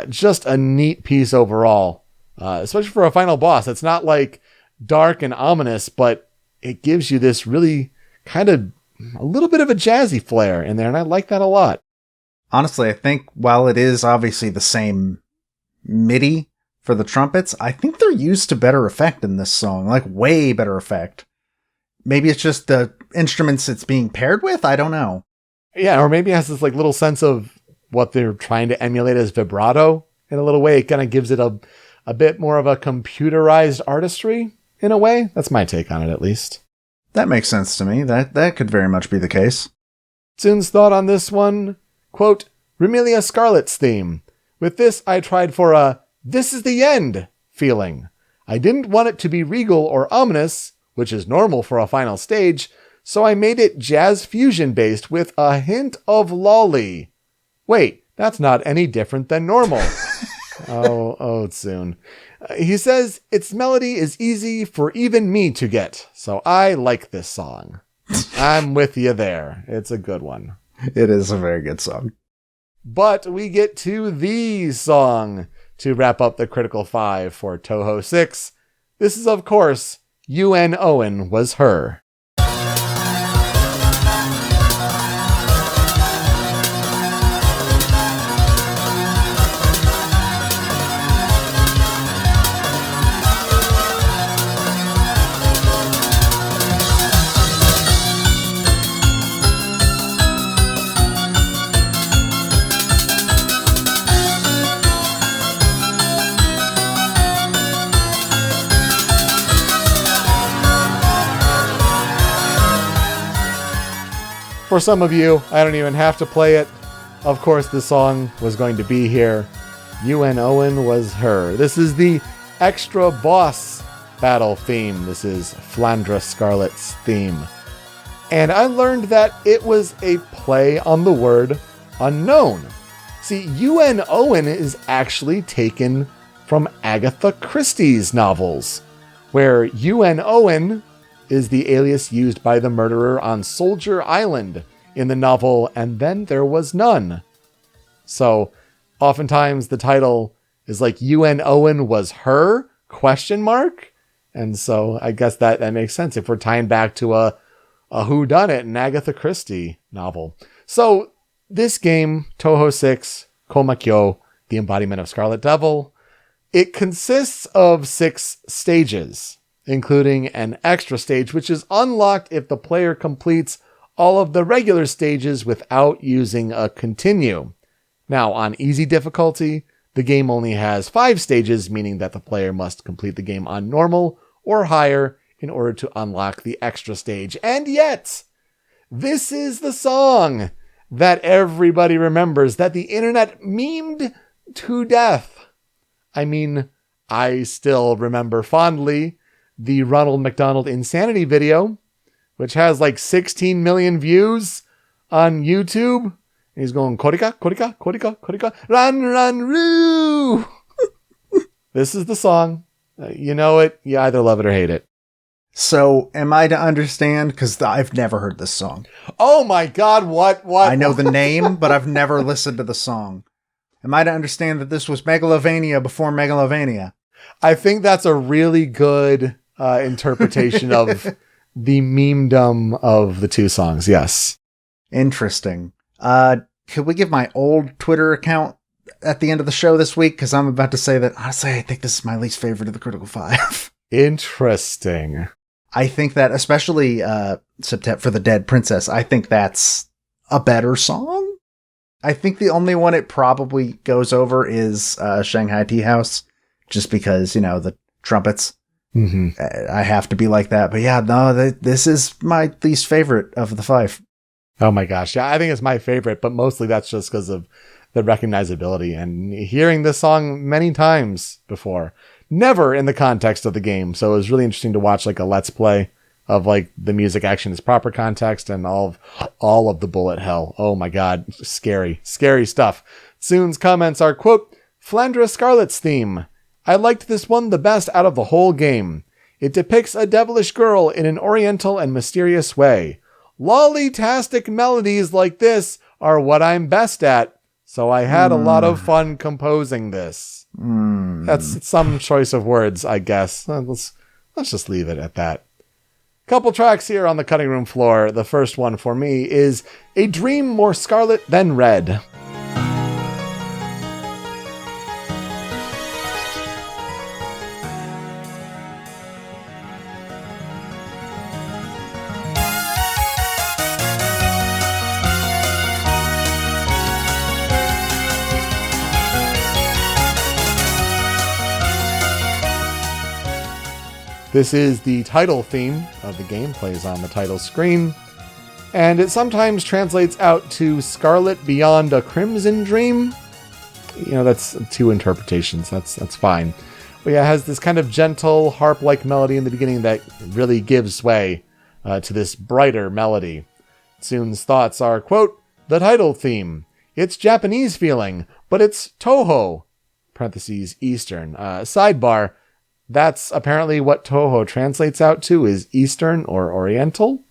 Just a neat piece overall, especially for a final boss. It's not like dark and ominous, but it gives you this really kind of a little bit of a jazzy flair in there, and I like that a lot. Honestly, I think while it is obviously the same MIDI for the trumpets, I think they're used to better effect in this song, like way better effect. Maybe it's just the instruments it's being paired with? I don't know. Yeah, or maybe it has this like little sense of what they're trying to emulate as vibrato in a little way. It kind of gives it a bit more of a computerized artistry in a way. That's my take on it, at least. That makes sense to me. That could very much be the case. Tsun's thought on this one, quote, Recettear Scarlet's theme. With this, I tried for a "this is the end" feeling. I didn't want it to be regal or ominous, which is normal for a final stage, so I made it jazz fusion based with a hint of lolly. Wait, that's not any different than normal. Oh, Tsun. He says, its melody is easy for even me to get, so I like this song. I'm with you there. It's a good one. It is a very good song. But we get to the song to wrap up the Critical 5 for Touhou 6. This is, of course, UN Owen Was Her. For some of you, I don't even have to play it. Of course, the song was going to be here. UN Owen Was Her. This is the extra boss battle theme. This is Flandra Scarlet's theme. And I learned that it was a play on the word unknown. See, UN Owen is actually taken from Agatha Christie's novels, where UN Owen is the alias used by the murderer on Soldier Island in the novel And Then There Was None. So, oftentimes the title is like UN Owen Was Her? ? And so I guess that makes sense if we're tying back to a whodunit, an Agatha Christie novel. So, this game, Touhou 6, Koumakyou, the embodiment of Scarlet Devil, it consists of 6 stages, including an extra stage, which is unlocked if the player completes all of the regular stages without using a continue. Now, on easy difficulty, the game only has 5 stages, meaning that the player must complete the game on normal or higher in order to unlock the extra stage. And yet, this is the song that everybody remembers, that the internet memed to death. I mean, I still remember fondly the Ronald McDonald Insanity video, which has like 16 million views on YouTube. And he's going, Korika, Korika, Korika, Korika, run, run, roo. This is the song. You know it. You either love it or hate it. So, am I to understand? Because I've never heard this song. Oh my God, what? I know the name, but I've never listened to the song. Am I to understand that this was Megalovania before Megalovania? I think that's a really good interpretation of the memedom of the two songs. Yes. Interesting. Could we give my old Twitter account at the end of the show this week? Because I'm about to say that, honestly, I think this is my least favorite of the Critical Five. Interesting. I think that, especially Septet for the Dead Princess, I think that's a better song. I think the only one it probably goes over is Shanghai Tea House, just because, the trumpets. Mm-hmm. I have to be like that. But yeah, no, this is my least favorite of the five. Oh my gosh. Yeah, I think it's my favorite, but mostly that's just because of the recognizability and hearing this song many times before. Never in the context of the game. So it was really interesting to watch like a Let's Play of like the music actually in its proper context and all of the bullet hell. Oh my God. Scary stuff. Soon's comments are, quote, Flandra Scarlet's theme. I liked this one the best out of the whole game. It depicts a devilish girl in an oriental and mysterious way. Lolly-tastic melodies like this are what I'm best at. So I had a lot of fun composing this. That's some choice of words, I guess. Let's just leave it at that. Couple tracks here on the cutting room floor. The first one for me is A Dream More Scarlet Than Red. This is the title theme of the game, plays on the title screen, and it sometimes translates out to Scarlet Beyond a Crimson Dream. That's two interpretations. That's fine. But yeah, it has this kind of gentle harp-like melody in the beginning that really gives way to this brighter melody. Soon's thoughts are, quote, the title theme. It's Japanese feeling, but it's Touhou, parentheses, Eastern. Sidebar. That's apparently what Touhou translates out to, is Eastern or Oriental.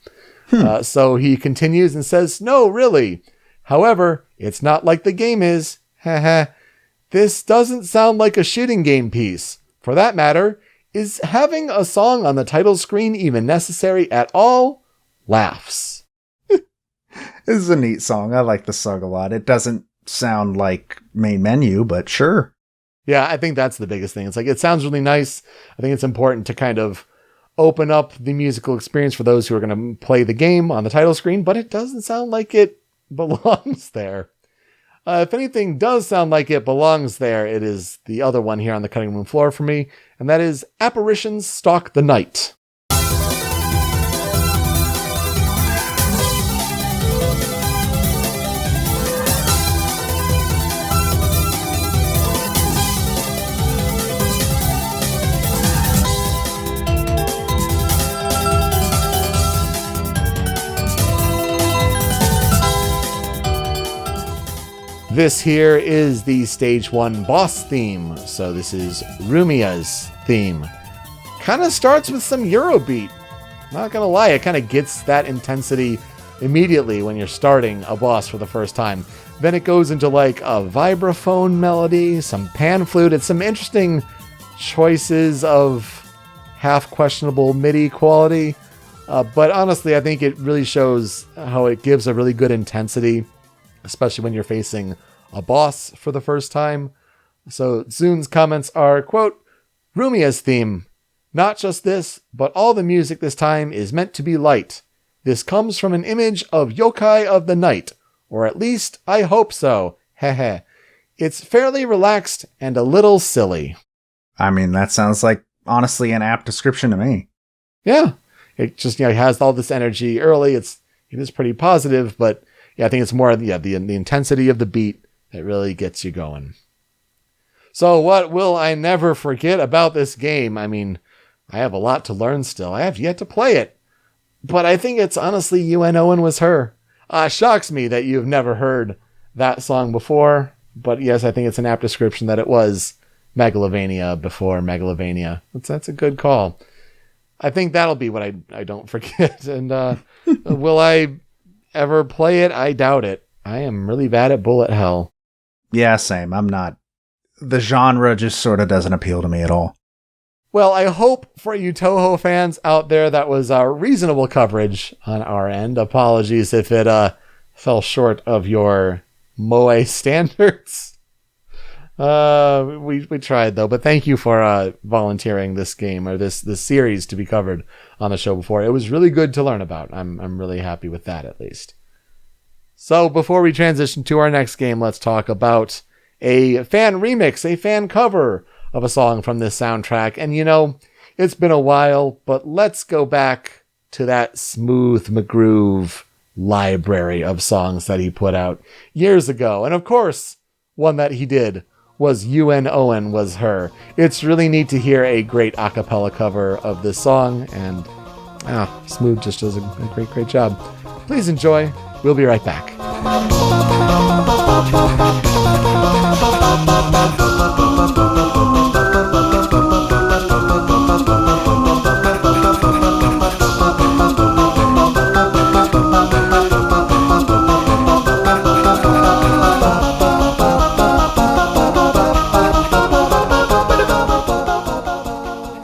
So he continues and says, no, really. However, it's not like the game is. This doesn't sound like a shooting game piece. For that matter, is having a song on the title screen even necessary at all? Laughs. This is a neat song. I like the song a lot. It doesn't sound like main menu, but sure. Yeah, I think that's the biggest thing. It's like, it sounds really nice. I think it's important to kind of open up the musical experience for those who are going to play the game on the title screen, but it doesn't sound like it belongs there. If anything does sound like it belongs there, it is the other one here on the cutting room floor for me, and that is Apparitions Stalk the Night. This here is the Stage 1 boss theme, so this is Rumia's theme. Kind of starts with some Eurobeat. Not gonna lie, it kind of gets that intensity immediately when you're starting a boss for the first time. Then it goes into like a vibraphone melody, some pan flute, it's some interesting choices of half questionable MIDI quality. But honestly, I think it really shows how it gives a really good intensity, especially when you're facing a boss for the first time. So Soon's comments are, quote, Rumia's theme. Not just this, but all the music this time is meant to be light. This comes from an image of yokai of the night, or at least I hope so. Heh. It's fairly relaxed and a little silly. I mean, that sounds like, honestly, an apt description to me. Yeah. It just, it has all this energy early. It is pretty positive, but yeah, I think it's more the intensity of the beat that really gets you going. So what will I never forget about this game? I mean, I have a lot to learn still. I have yet to play it. But I think it's honestly UN Owen Was Her. Shocks me that you've never heard that song before. But yes, I think it's an apt description that it was Megalovania before Megalovania. That's a good call. I think that'll be what I don't forget. And will I ever play it? I doubt it. I am really bad at bullet hell. Yeah, same. I'm not. The genre just sort of doesn't appeal to me at all. Well, I hope for you Touhou fans out there that was reasonable coverage on our end. Apologies if it fell short of your Moe standards. We tried though, but thank you for volunteering this game or this series to be covered on the show before. It was really good to learn about. I'm really happy with that at least. So before we transition to our next game, let's talk about a fan remix, a fan cover of a song from this soundtrack. And you know, it's been a while, but let's go back to that Smooth McGroove library of songs that he put out years ago. And of course, one that he did was UN Owen Was Her. It's really neat to hear a great a cappella cover of this song, and Smooth just does a great job. Please enjoy. We'll be right back.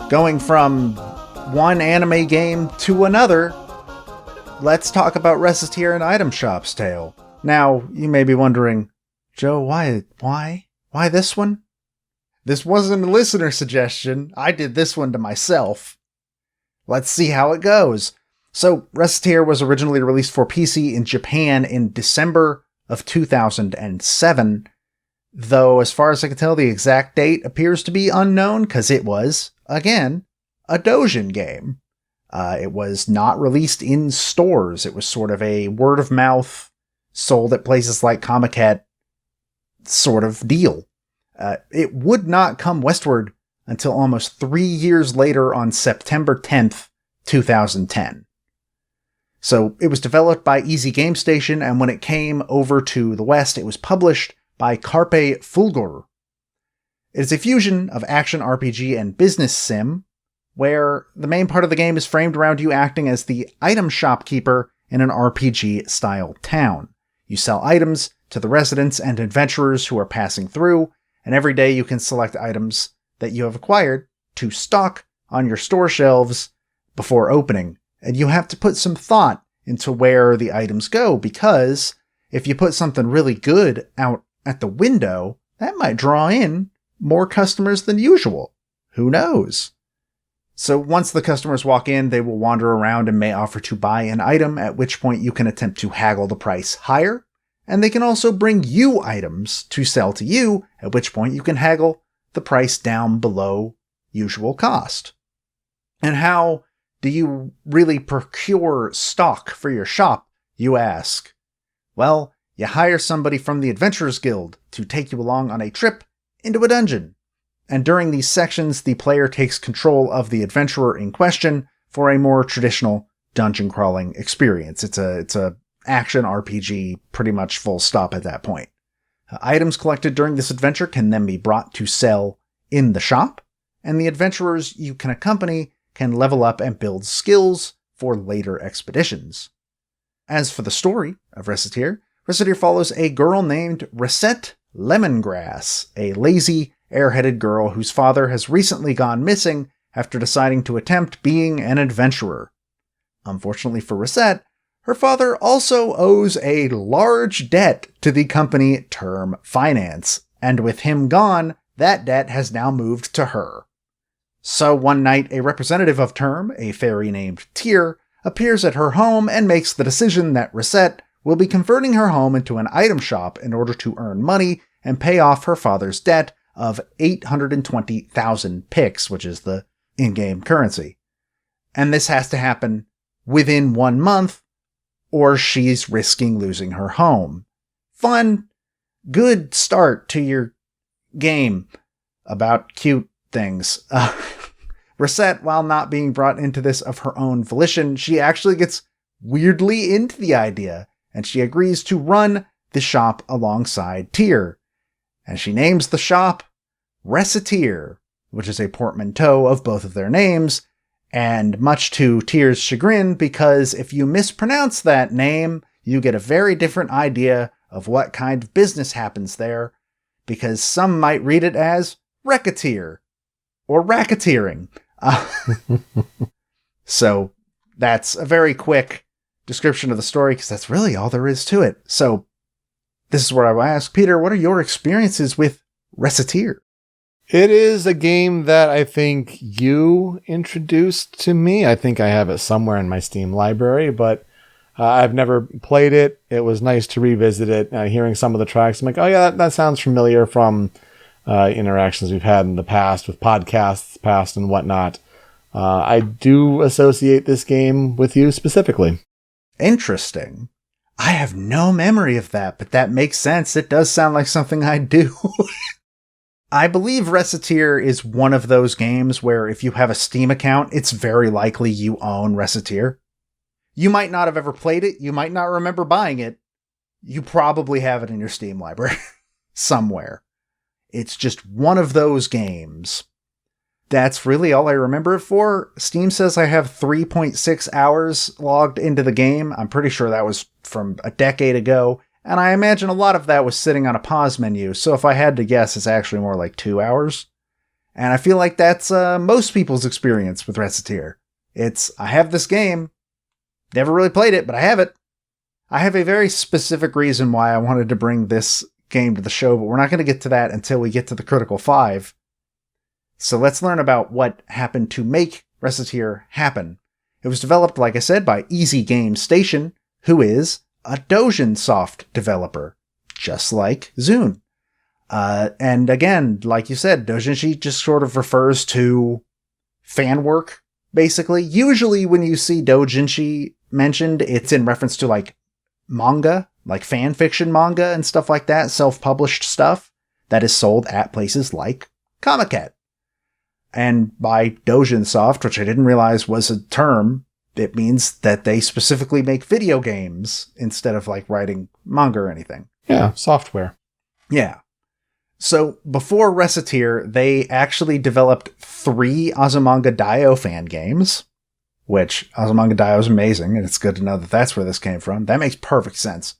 Going from one anime game to another, let's talk about Recettear and Item Shop's Tale. Now, you may be wondering, Joe, why this one? This wasn't a listener suggestion. I did this one to myself. Let's see how it goes. So, Recettear was originally released for PC in Japan in December of 2007, though as far as I can tell, the exact date appears to be unknown because it was, again, a doujin game. It was not released in stores. It was sort of a word-of-mouth, sold at places like Comiket sort of deal. It would not come westward until almost 3 years later on September 10th, 2010. So it was developed by Easy Game Station, and when it came over to the West, it was published by Carpe Fulgur. It is a fusion of action RPG and business sim, where the main part of the game is framed around you acting as the item shopkeeper in an RPG-style town. You sell items to the residents and adventurers who are passing through, and every day you can select items that you have acquired to stock on your store shelves before opening. And you have to put some thought into where the items go, because if you put something really good out at the window, that might draw in more customers than usual. Who knows? So once the customers walk in, they will wander around and may offer to buy an item, at which point you can attempt to haggle the price higher, and they can also bring you items to sell to you, at which point you can haggle the price down below usual cost. And how do you really procure stock for your shop, you ask? Well, you hire somebody from the Adventurers Guild to take you along on a trip into a dungeon. And during these sections, the player takes control of the adventurer in question for a more traditional dungeon crawling experience. It's a action RPG, pretty much full stop at that point. Items collected during this adventure can then be brought to sell in the shop, and the adventurers you can accompany can level up and build skills for later expeditions. As for the story of Recettear, Recettear follows a girl named Recette Lemongrass, a lazy, airheaded girl whose father has recently gone missing after deciding to attempt being an adventurer. Unfortunately for Recette, her father also owes a large debt to the company Term Finance, and with him gone, that debt has now moved to her. So one night, a representative of Term, a fairy named Tyr, appears at her home and makes the decision that Recette will be converting her home into an item shop in order to earn money and pay off her father's debt of 820,000 pix, which is the in-game currency. And this has to happen within 1 month, or she's risking losing her home. Fun, good start to your game about cute things. Recette, while not being brought into this of her own volition, she actually gets weirdly into the idea, and she agrees to run the shop alongside Tyr. And she names the shop Recettear, which is a portmanteau of both of their names, And much to Tyr's chagrin, because if you mispronounce that name, you get a very different idea of what kind of business happens there, because some might read it as Recettear or racketeering. So that's a very quick description of the story, because that's really all there is to it. So this is where I will ask, Peter, what are your experiences with Recettear? It is a game that I think you introduced to me. I think I have it somewhere in my Steam library, but I've never played it. It was nice to revisit it. Hearing some of the tracks, I'm like, oh yeah, that sounds familiar from interactions we've had in the past with podcasts past and whatnot. I do associate this game with you specifically. Interesting. I have no memory of that, but that makes sense. It does sound like something I do. I believe Recettear is one of those games where if you have a Steam account, it's very likely you own Recettear. You might not have ever played it. You might not remember buying it. You probably have it in your Steam library somewhere. It's just one of those games. That's really all I remember it for. Steam says I have 3.6 hours logged into the game. I'm pretty sure that was from a decade ago. And I imagine a lot of that was sitting on a pause menu, so if I had to guess, it's actually more like 2 hours. And I feel like that's most people's experience with Recettear. It's, I have this game, never really played it, but I have it. I have a very specific reason why I wanted to bring this game to the show, but we're not going to get to that until we get to the Critical 5. So let's learn about what happened to make Recettear happen. It was developed, like I said, by Easy Game Station, who is a Dojin Soft developer, just like Zune. And again, like you said, Dojinshi just sort of refers to fan work, basically. Usually when you see Dojinshi mentioned, it's in reference to like manga, like fan fiction manga and stuff like that, self-published stuff that is sold at places like Comiket. And by Dojin Soft, which I didn't realize was a term, it means that they specifically make video games instead of like writing manga or anything. Yeah, software. Yeah. So before Recettear, they actually developed 3 Azumanga Daioh fan games, which Azumanga Daioh is amazing, and it's good to know that that's where this came from. That makes perfect sense.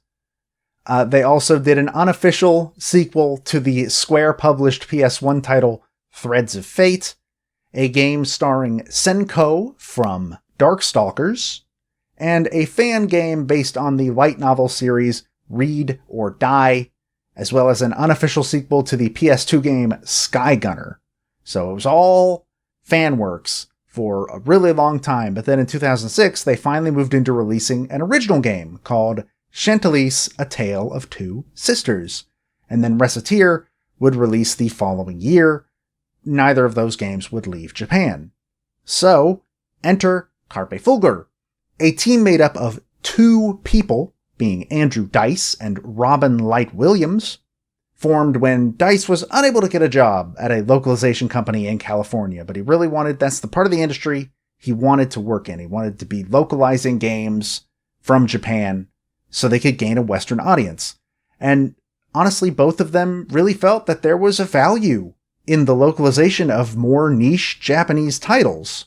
They also did an unofficial sequel to the Square-published PS1 title Threads of Fate, a game starring Senko from Darkstalkers, and a fan game based on the light novel series Read or Die, as well as an unofficial sequel to the PS2 game Sky Gunner. So it was all fan works for a really long time, but then in 2006 they finally moved into releasing an original game called Chantilly's A Tale of Two Sisters, and then Recettear would release the following year. Neither of those games would leave Japan. So, enter Carpe Fulgur, a team made up of 2 people, being Andrew Dice and Robin Light Williams, formed when Dice was unable to get a job at a localization company in California, but he really wanted, that's the part of the industry he wanted to work in. He wanted to be localizing games from Japan so they could gain a Western audience. And honestly, both of them really felt that there was a value in the localization of more niche Japanese titles.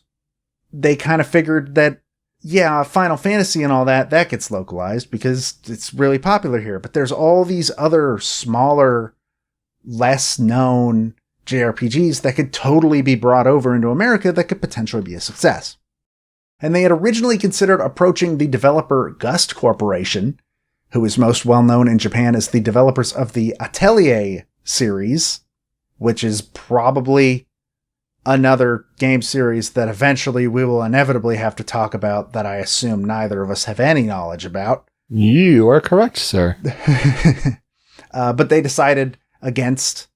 They kind of figured that, yeah, Final Fantasy and all that gets localized because it's really popular here. But there's all these other smaller, less known JRPGs that could totally be brought over into America that could potentially be a success. And they had originally considered approaching the developer Gust Corporation, who is most well known in Japan as the developers of the Atelier series, which is probably another game series that eventually we will inevitably have to talk about that I assume neither of us have any knowledge about. You are correct, sir. But they decided against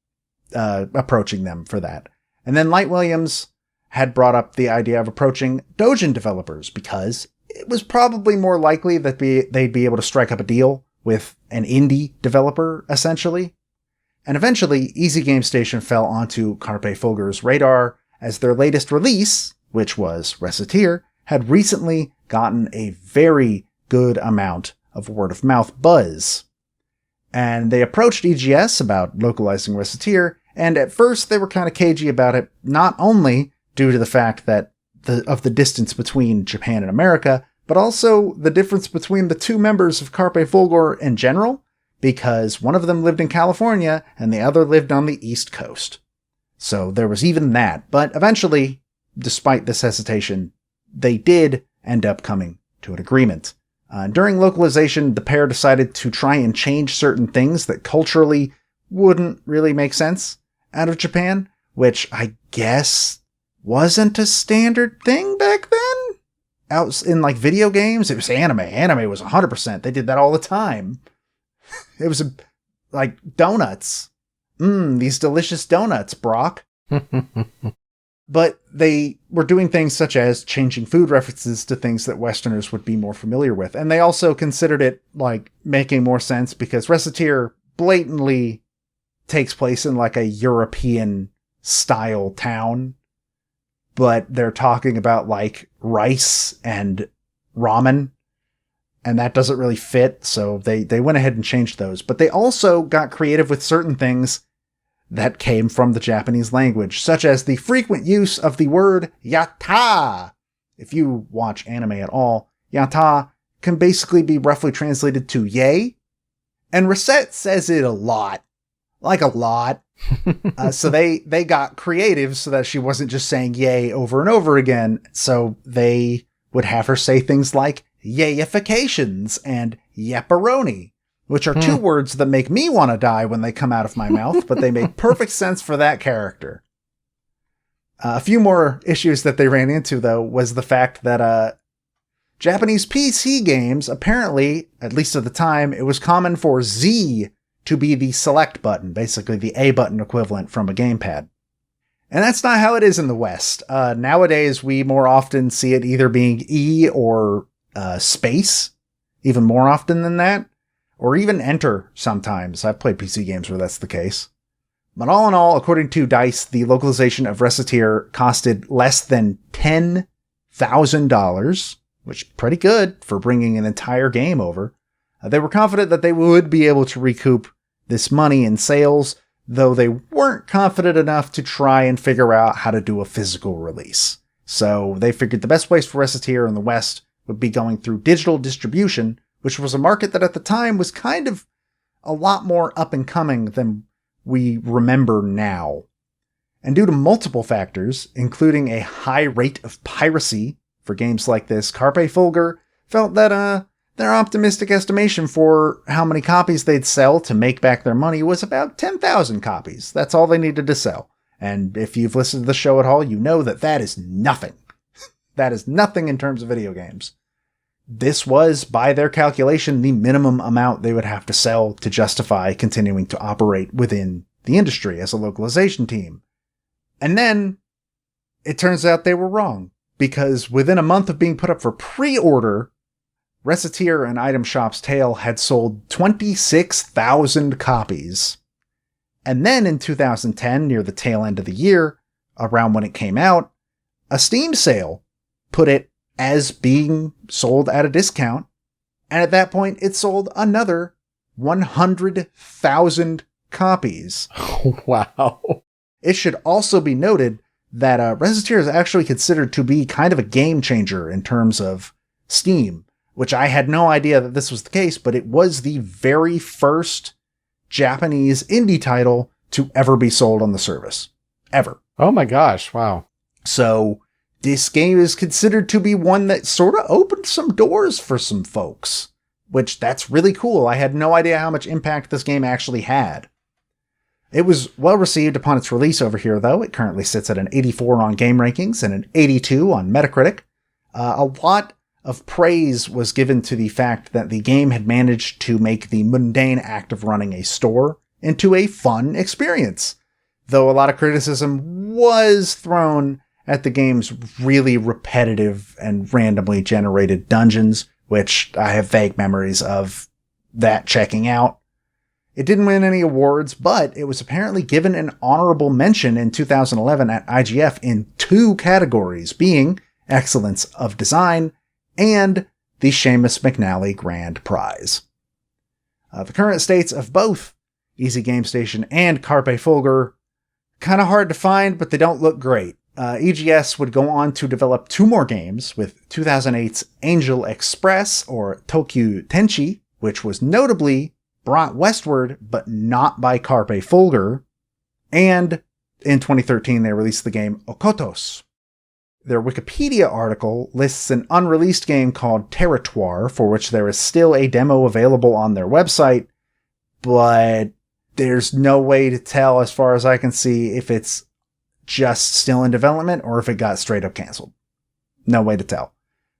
approaching them for that. And then Light Williams had brought up the idea of approaching Dojin developers because it was probably more likely that they'd be able to strike up a deal with an indie developer, essentially. And eventually, Easy Game Station fell onto Carpe Fulgur's radar as their latest release, which was Recettear, had recently gotten a very good amount of word-of-mouth buzz. And they approached EGS about localizing Recettear, and at first they were kind of cagey about it, not only due to the fact that the distance between Japan and America, but also the difference between the two members of Carpe Fulgur in general, because one of them lived in California and the other lived on the East Coast. So there was even that, but eventually, despite this hesitation, they did end up coming to an agreement. During localization, the pair decided to try and change certain things that culturally wouldn't really make sense out of Japan, which I guess wasn't a standard thing back then. Out in like video games, it was anime. Anime was 100%. They did that all the time. It was like donuts. These delicious donuts, Brock. But they were doing things such as changing food references to things that Westerners would be more familiar with. And they also considered it like making more sense because Recettear blatantly takes place in like a European style town. But they're talking about like rice and ramen. And that doesn't really fit. So they went ahead and changed those. But they also got creative with certain things that came from the Japanese language, such as the frequent use of the word yatta. If you watch anime at all, yatta can basically be roughly translated to yay. And Recette says it a lot. Like a lot. So they got creative so that she wasn't just saying yay over and over again. So they would have her say things like yayifications and yapperoni, which are two words that make me want to die when they come out of my mouth, but they make perfect sense for that character. A few more issues that they ran into, though, was the fact that Japanese PC games, apparently, at least at the time, it was common for Z to be the select button, basically the A button equivalent from a gamepad. And that's not how it is in the West. Nowadays, we more often see it either being E or space, even more often than that. Or even enter sometimes. I've played PC games where that's the case. But all in all, according to DICE, the localization of Recettear costed less than $10,000, which is pretty good for bringing an entire game over. They were confident that they would be able to recoup this money in sales, though they weren't confident enough to try and figure out how to do a physical release. So they figured the best place for Recettear in the West would be going through digital distribution, which was a market that at the time was kind of a lot more up and coming than we remember now. And due to multiple factors, including a high rate of piracy for games like this, Carpe Fulgur felt that their optimistic estimation for how many copies they'd sell to make back their money was about 10,000 copies. That's all they needed to sell. And if you've listened to the show at all, you know that that is nothing. That is nothing in terms of video games. This was, by their calculation, the minimum amount they would have to sell to justify continuing to operate within the industry as a localization team. And then, it turns out they were wrong, because within a month of being put up for pre-order, Recettear and Item Shop's Tale had sold 26,000 copies. And then in 2010, near the tail end of the year, around when it came out, a Steam sale put it as being sold at a discount, and at that point it sold another 100,000 copies. Oh, wow. It should also be noted that Recettear is actually considered to be kind of a game changer in terms of Steam, which I had no idea that this was the case, but it was the very first Japanese indie title to ever be sold on the service. Ever. Oh my gosh, wow. So this game is considered to be one that sort of opened some doors for some folks, which that's really cool. I had no idea how much impact this game actually had. It was well received upon its release over here, though. It currently sits at an 84 on Game Rankings and an 82 on Metacritic. A lot of praise was given to the fact that the game had managed to make the mundane act of running a store into a fun experience, though a lot of criticism was thrown at the game's really repetitive and randomly generated dungeons, which I have vague memories of that checking out. It didn't win any awards, but it was apparently given an honorable mention in 2011 at IGF in 2 categories, being Excellence of Design and the Seamus McNally Grand Prize. The current states of both Easy Game Station and Carpe Fulgur, kind of hard to find, but they don't look great. EGS would go on to develop 2 more games, with 2008's Angel Express, or Tokyu Tenchi, which was notably brought westward, but not by Carpe Fulgur. And in 2013, they released the game Okotos. Their Wikipedia article lists an unreleased game called Territoire, for which there is still a demo available on their website, but there's no way to tell, as far as I can see, if it's just still in development or if it got straight up canceled. No way to tell.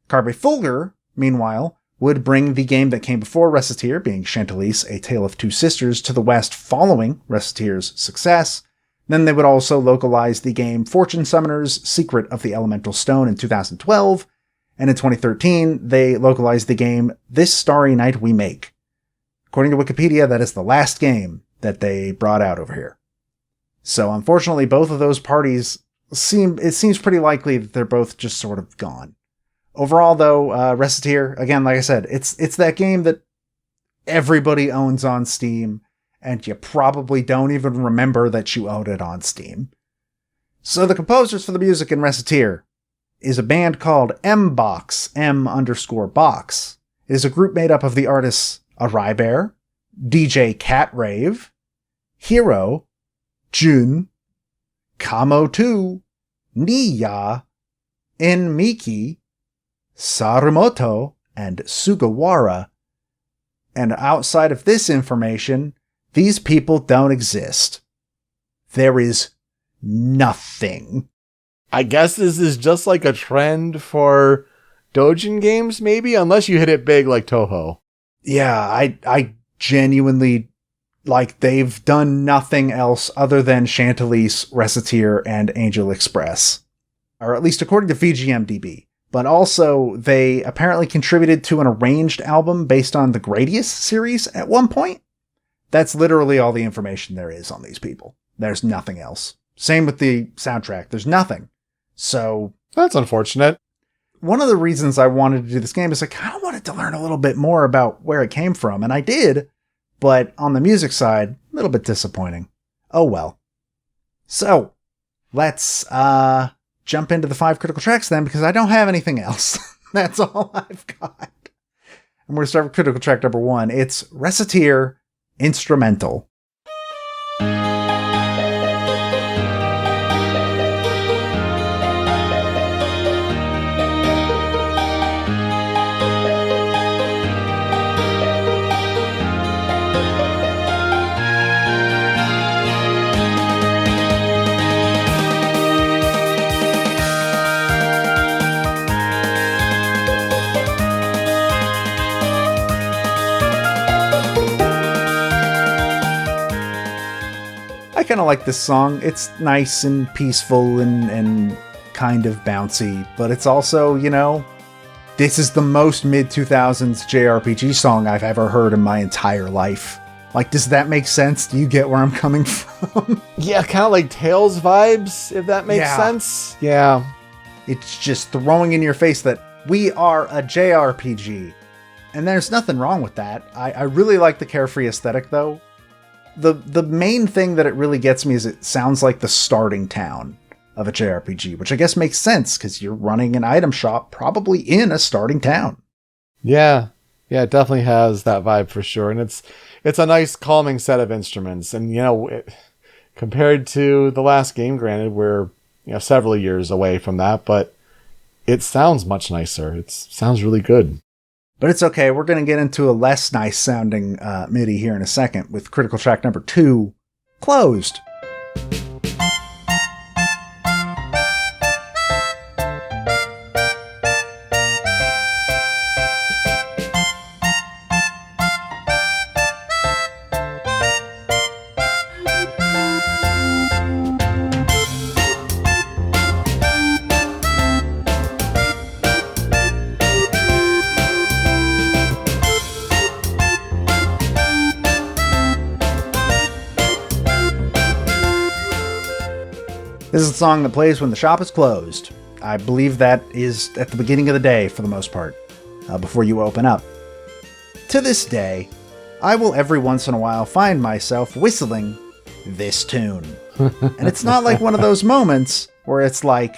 Carpe Fulgur, meanwhile, would bring the game that came before Recettear, being Chantilly's A Tale of Two Sisters, to the West following Recettear's success. Then they would also localize the game Fortune Summoner's Secret of the Elemental Stone in 2012, and in 2013, they localized the game This Starry Night We Make. According to Wikipedia, that is the last game that they brought out over here. So unfortunately, both of those parties it seems pretty likely that they're both just sort of gone. Overall, though, Recettear, again, like I said, it's that game that everybody owns on Steam, and you probably don't even remember that you own it on Steam. So the composers for the music in Recettear is a band called M-Box, M_box. It is a group made up of the artists Araibear, DJ Catrave, Hiro, Jun, Kamo2, Niya, Enmiki, Sarumoto, and Sugawara. And outside of this information, these people don't exist. There is nothing. I guess this is just like a trend for Dojin games, maybe? Unless you hit it big like Touhou. Yeah, I genuinely, like, they've done nothing else other than Chantilly's, Recettear, and Angel Express. Or at least according to VGMDB. But also, they apparently contributed to an arranged album based on the Gradius series at one point. That's literally all the information there is on these people. There's nothing else. Same with the soundtrack. There's nothing. So that's unfortunate. One of the reasons I wanted to do this game is I kind of wanted to learn a little bit more about where it came from, and I did, but on the music side, a little bit disappointing. Oh well. So, let's jump into the 5 critical tracks then, because I don't have anything else. That's all I've got. And we're going to start with critical track number 1. It's Recettear Instrumental. I kind of like this song. It's nice and peaceful and kind of bouncy, but it's also, you know, this is the most mid-2000s JRPG song I've ever heard in my entire life. Like, does that make sense? Do you get where I'm coming from? Yeah, kind of like Tales vibes, if that makes sense. Yeah. It's just throwing in your face that we are a JRPG. And there's nothing wrong with that. I really like the carefree aesthetic, though. The main thing that it really gets me is it sounds like the starting town of a JRPG, which I guess makes sense because you're running an item shop probably in a starting town. Yeah, it definitely has that vibe for sure. And it's a nice calming set of instruments. And, you know, compared to the last game, granted, we're, you know, several years away from that, but it sounds much nicer. It sounds really good. But it's okay. We're going to get into a less nice sounding MIDI here in a second with critical track number 2, Closed. This is a song that plays when the shop is closed. I believe that is at the beginning of the day for the most part, before you open up. To this day, I will every once in a while find myself whistling this tune. And it's not like one of those moments where it's like,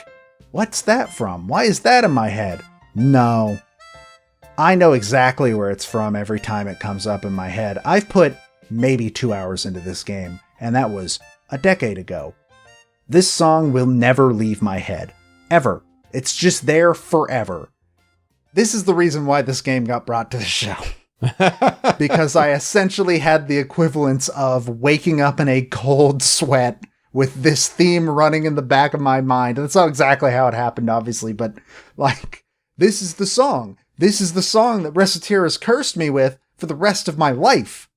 what's that from? Why is that in my head? No. I know exactly where it's from every time it comes up in my head. I've put maybe 2 hours into this game, and that was a decade ago. This song will never leave my head. Ever. It's just there forever. This is the reason why this game got brought to the show. Because I essentially had the equivalence of waking up in a cold sweat with this theme running in the back of my mind. And that's not exactly how it happened, obviously, but like, this is the song. This is the song that Recettear has cursed me with for the rest of my life.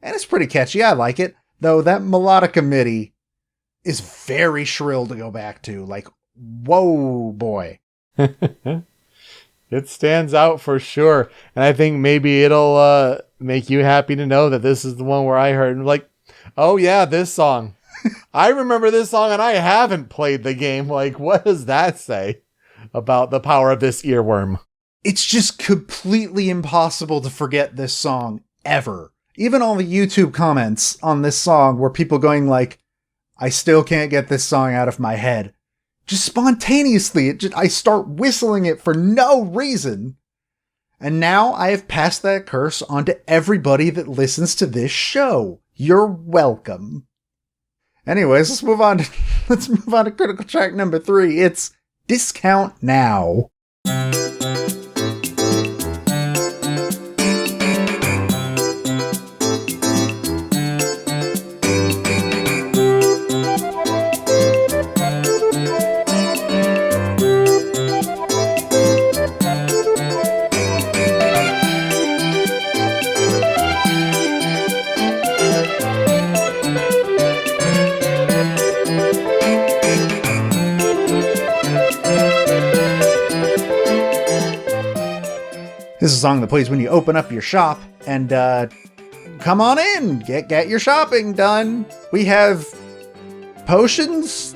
And it's pretty catchy. I like it. Though that melodica MIDI is very shrill to go back to. Like, whoa, boy. It stands out for sure. And I think maybe it'll make you happy to know that this is the one where I heard, like, oh yeah, this song. I remember this song and I haven't played the game. Like, what does that say about the power of this earworm? It's just completely impossible to forget this song ever. Even all the YouTube comments on this song where people going like, I still can't get this song out of my head. Just spontaneously, I start whistling it for no reason. And now I have passed that curse on to everybody that listens to this show. You're welcome. Anyways, let's move on to critical track number 3. It's Discount Now. This is a song that plays when you open up your shop and come on in, get your shopping done. We have potions,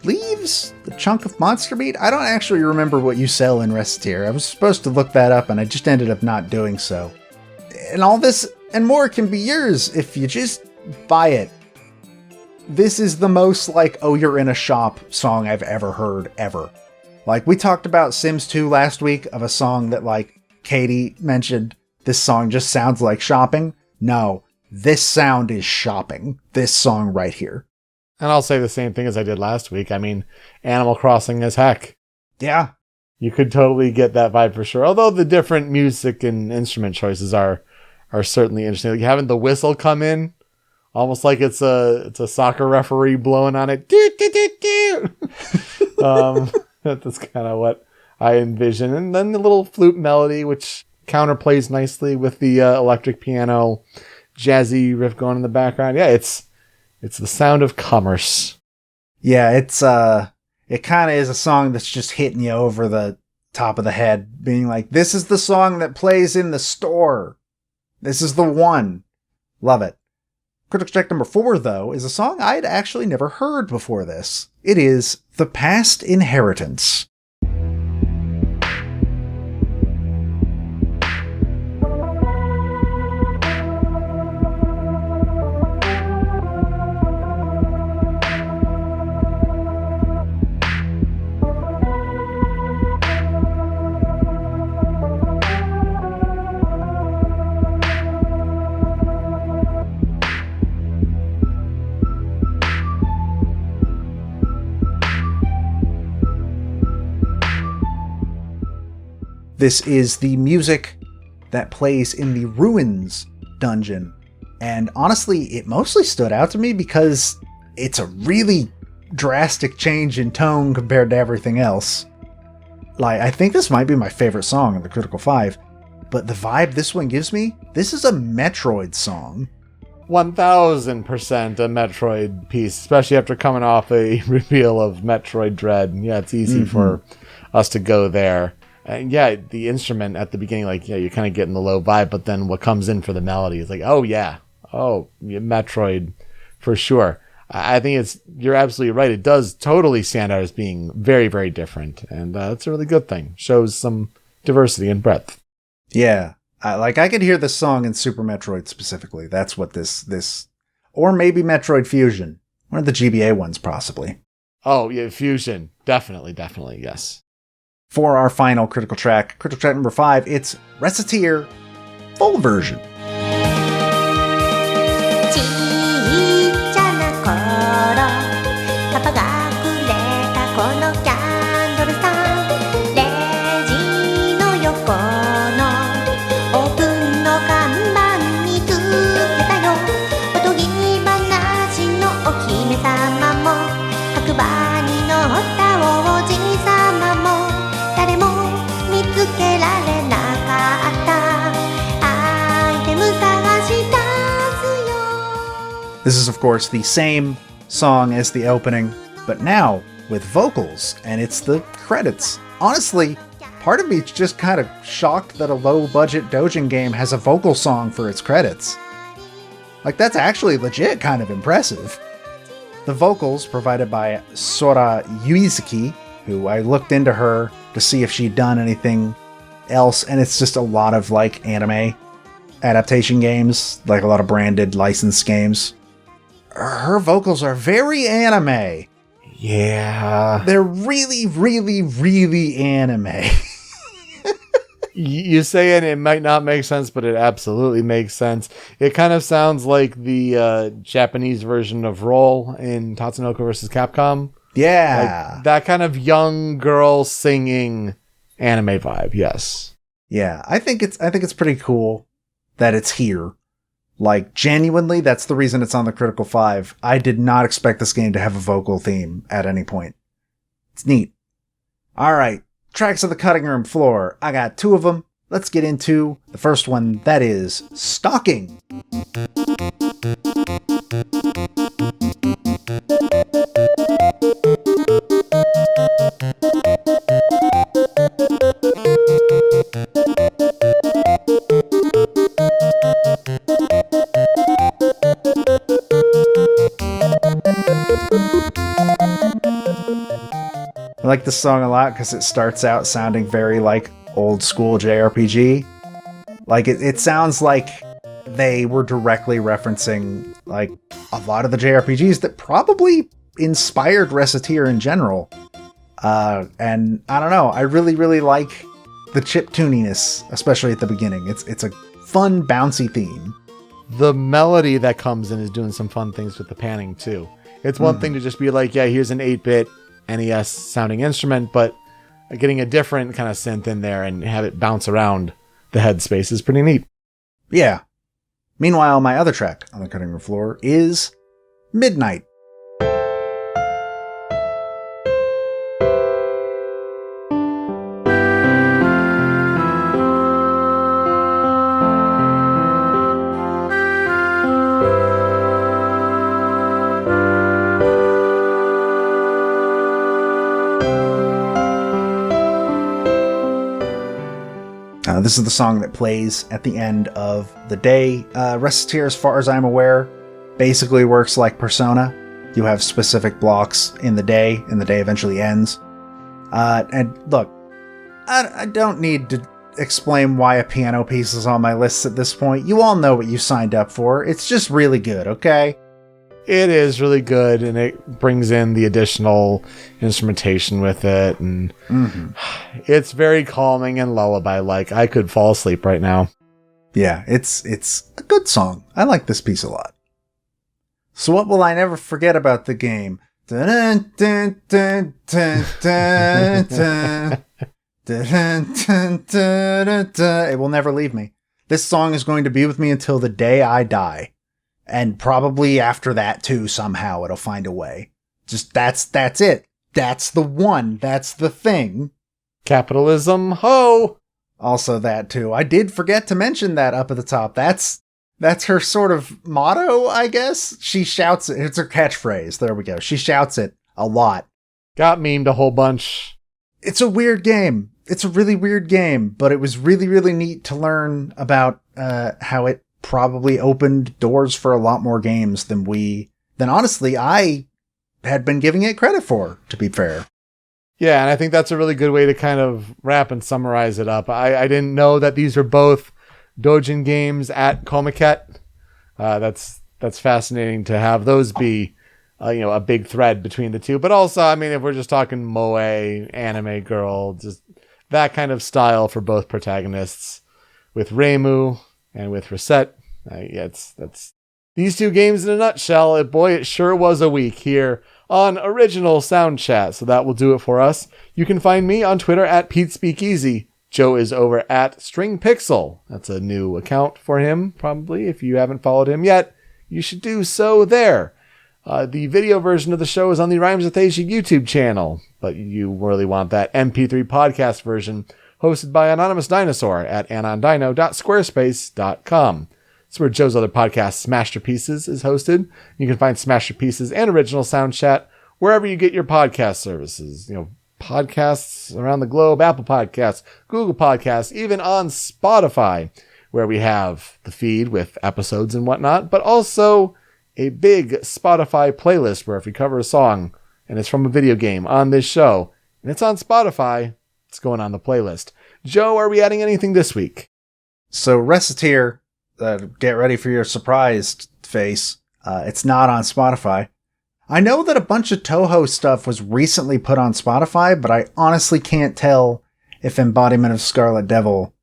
leaves, a chunk of monster meat. I don't actually remember what you sell in Recettear. I was supposed to look that up and I just ended up not doing so. And all this and more can be yours if you just buy it. This is the most like, oh, you're in a shop song I've ever heard, ever. Like, we talked about Sims 2 last week of a song that, like, Katie mentioned, this song just sounds like shopping. No, this sound is shopping. This song right here. And I'll say the same thing as I did last week. I mean, Animal Crossing as heck. Yeah. You could totally get that vibe for sure. Although the different music and instrument choices are certainly interesting. Like having the whistle come in, almost like it's a soccer referee blowing on it. That's kind of what I envision. And then the little flute melody, which counterplays nicely with the electric piano, jazzy riff going in the background. Yeah, it's the sound of commerce. Yeah, it kind of is a song that's just hitting you over the top of the head, being like, this is the song that plays in the store. This is the one. Love it. Critical track number 4, though, is a song I'd actually never heard before this. It is The Past Inheritance. This is the music that plays in the Ruins dungeon. And honestly, it mostly stood out to me because it's a really drastic change in tone compared to everything else. Like, I think this might be my favorite song in the Critical 5, but the vibe this one gives me, this is a Metroid song. 1000% a Metroid piece, especially after coming off a reveal of Metroid Dread. Yeah, it's easy for us to go there. And yeah, the instrument at the beginning, like, yeah, you're kind of getting the low vibe, but then what comes in for the melody is like, oh yeah, Metroid for sure. I think you're absolutely right. It does totally stand out as being very, very different. And that's a really good thing. Shows some diversity and breadth. Yeah. I could hear this song in Super Metroid specifically. That's what this, or maybe Metroid Fusion. One of the GBA ones, possibly. Oh, yeah, fusion. Definitely, yes. For our final critical track number 5, it's Recettear full version. ちっちゃな頃パパがくれたこのキャンドルさレジの横のオープンの看板につけたよおとぎ話のお姫様も白馬に乗った王子様も誰も見つけられなかったアイテム探した This is, of course, the same song as the opening, but now with vocals, and it's the credits. Honestly, part of me's just kind of shocked that a low-budget doujin game has a vocal song for its credits. Like, that's actually legit kind of impressive. The vocals provided by Sora Yuizuki, who I looked into her to see if she'd done anything else, and it's just a lot of, like, anime adaptation games, like a lot of branded licensed games. Her vocals are very anime. Yeah. They're really, really, really anime. You say it might not make sense, but it absolutely makes sense. It kind of sounds like the Japanese version of Roll in Tatsunoko vs. Capcom. Yeah. Like that kind of young girl singing anime vibe, yes. Yeah, I think it's pretty cool that it's here. Like, genuinely, that's the reason it's on the Critical 5. I did not expect this game to have a vocal theme at any point. It's neat. Alright, tracks of the cutting room floor. I got 2 of them. Let's get into the first one, that is Stalking. I like this song a lot because it starts out sounding very like old school JRPG. Like it sounds like they were directly referencing like a lot of the JRPGs that probably inspired Recettear in general. And I don't know, I really, really like the chiptuniness, especially at the beginning. It's a fun, bouncy theme. The melody that comes in is doing some fun things with the panning too. It's one thing to just be like, yeah, here's an 8-bit NES sounding instrument, but getting a different kind of synth in there and have it bounce around the headspace is pretty neat. Yeah. Meanwhile, my other track on the cutting room floor is Midnight. This is the song that plays at the end of the day. Recettear, as far as I'm aware, basically works like Persona. You have specific blocks in the day, and the day eventually ends. And look, I don't need to explain why a piano piece is on my list at this point. You all know what you signed up for. It's just really good, okay? It is really good, and it brings in the additional instrumentation with it, and it's very calming and lullaby-like. I could fall asleep right now. Yeah, it's a good song. I like this piece a lot. So what will I never forget about the game? Dun, dun, dun, dun, dun, dun. Dun, dun, dun, dun, dun. It will never leave me. This song is going to be with me until the day I die. And probably after that too, somehow it'll find a way. Just that's it. That's the one. That's the thing. Capitalism, ho! Also that too. I did forget to mention that up at the top. That's her sort of motto, I guess. She shouts it. It's her catchphrase. There we go. She shouts it a lot. Got memed a whole bunch. It's a weird game. It's a really weird game, but it was really, really neat to learn about how it probably opened doors for a lot more games than honestly I had been giving it credit for, to be fair. Yeah, and I think that's a really good way to kind of wrap and summarize it up. I didn't know that these are both doujin games at Koumakyou. That's fascinating to have those be a big thread between the two. But also, I mean, if we're just talking moe, anime girl, just that kind of style for both protagonists with Reimu and with Recette. That's these two games in a nutshell. Boy, it sure was a week here on Original Soundchat. So that will do it for us. You can find me on Twitter at PeteSpeakEasy. Joe is over at StringPixel. That's a new account for him, probably. If you haven't followed him yet, you should do so there. The video version of the show is on the Rhymes with Asia YouTube channel, but you really want that MP3 podcast version hosted by Anonymous Dinosaur at anondino.squarespace.com. It's where Joe's other podcast, Smasherpieces, is hosted. You can find Smasherpieces and Original Soundchat wherever you get your podcast services. Podcasts around the globe, Apple Podcasts, Google Podcasts, even on Spotify, where we have the feed with episodes and whatnot, but also a big Spotify playlist where if we cover a song and it's from a video game on this show and it's on Spotify, it's going on the playlist. Joe, are we adding anything this week? So Recettear, get ready for your surprised face. It's not on Spotify. I know that a bunch of Touhou stuff was recently put on Spotify, but I honestly can't tell if Embodiment of Scarlet Devil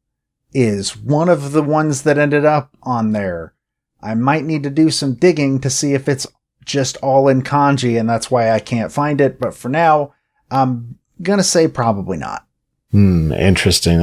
is one of the ones that ended up on there. I might need to do some digging to see if it's just all in kanji and that's why I can't find it. But for now, I'm going to say probably not. Interesting.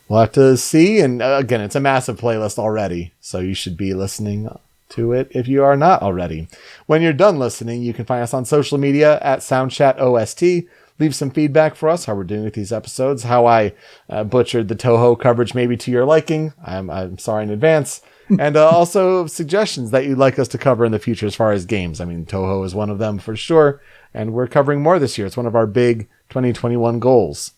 We'll have to see. And again, it's a massive playlist already, so you should be listening to it if you are not already. When you're done listening, you can find us on social media at Soundchat OST. Leave some feedback for us, how we're doing with these episodes, how I butchered the Touhou coverage maybe to your liking. I'm sorry in advance. And also suggestions that you'd like us to cover in the future as far as games. I mean, Touhou is one of them for sure. And we're covering more this year. It's one of our big 2021 goals.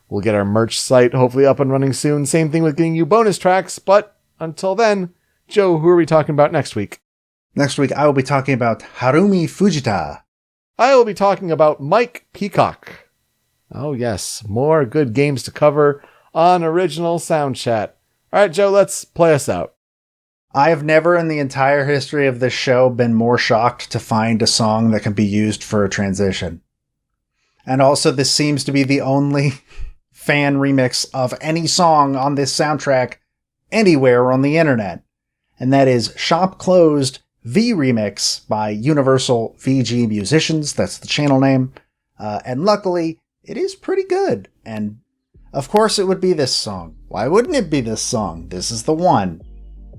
We'll get our merch site hopefully up and running soon. Same thing with getting you bonus tracks. But until then, Joe, who are we talking about next week? Next week, I will be talking about Harumi Fujita. I will be talking about Mike Peacock. Oh, yes. More good games to cover on Original Soundchat. All right, Joe, let's play us out. I have never in the entire history of this show been more shocked to find a song that can be used for a transition. And also, this seems to be the only fan remix of any song on this soundtrack anywhere on the internet. And that is Shop Closed V Remix by Universal VG Musicians. That's the channel name. And luckily, it is pretty good. And of course, it would be this song. Why wouldn't it be this song? This is the one.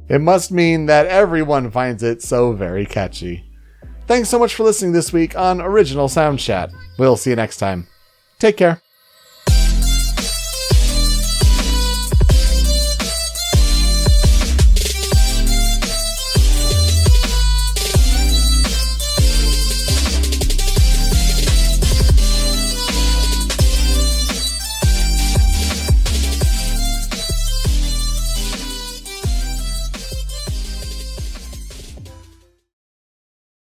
It must mean that everyone finds it so very catchy. Thanks so much for listening this week on Original Soundchat. We'll see you next time. Take care.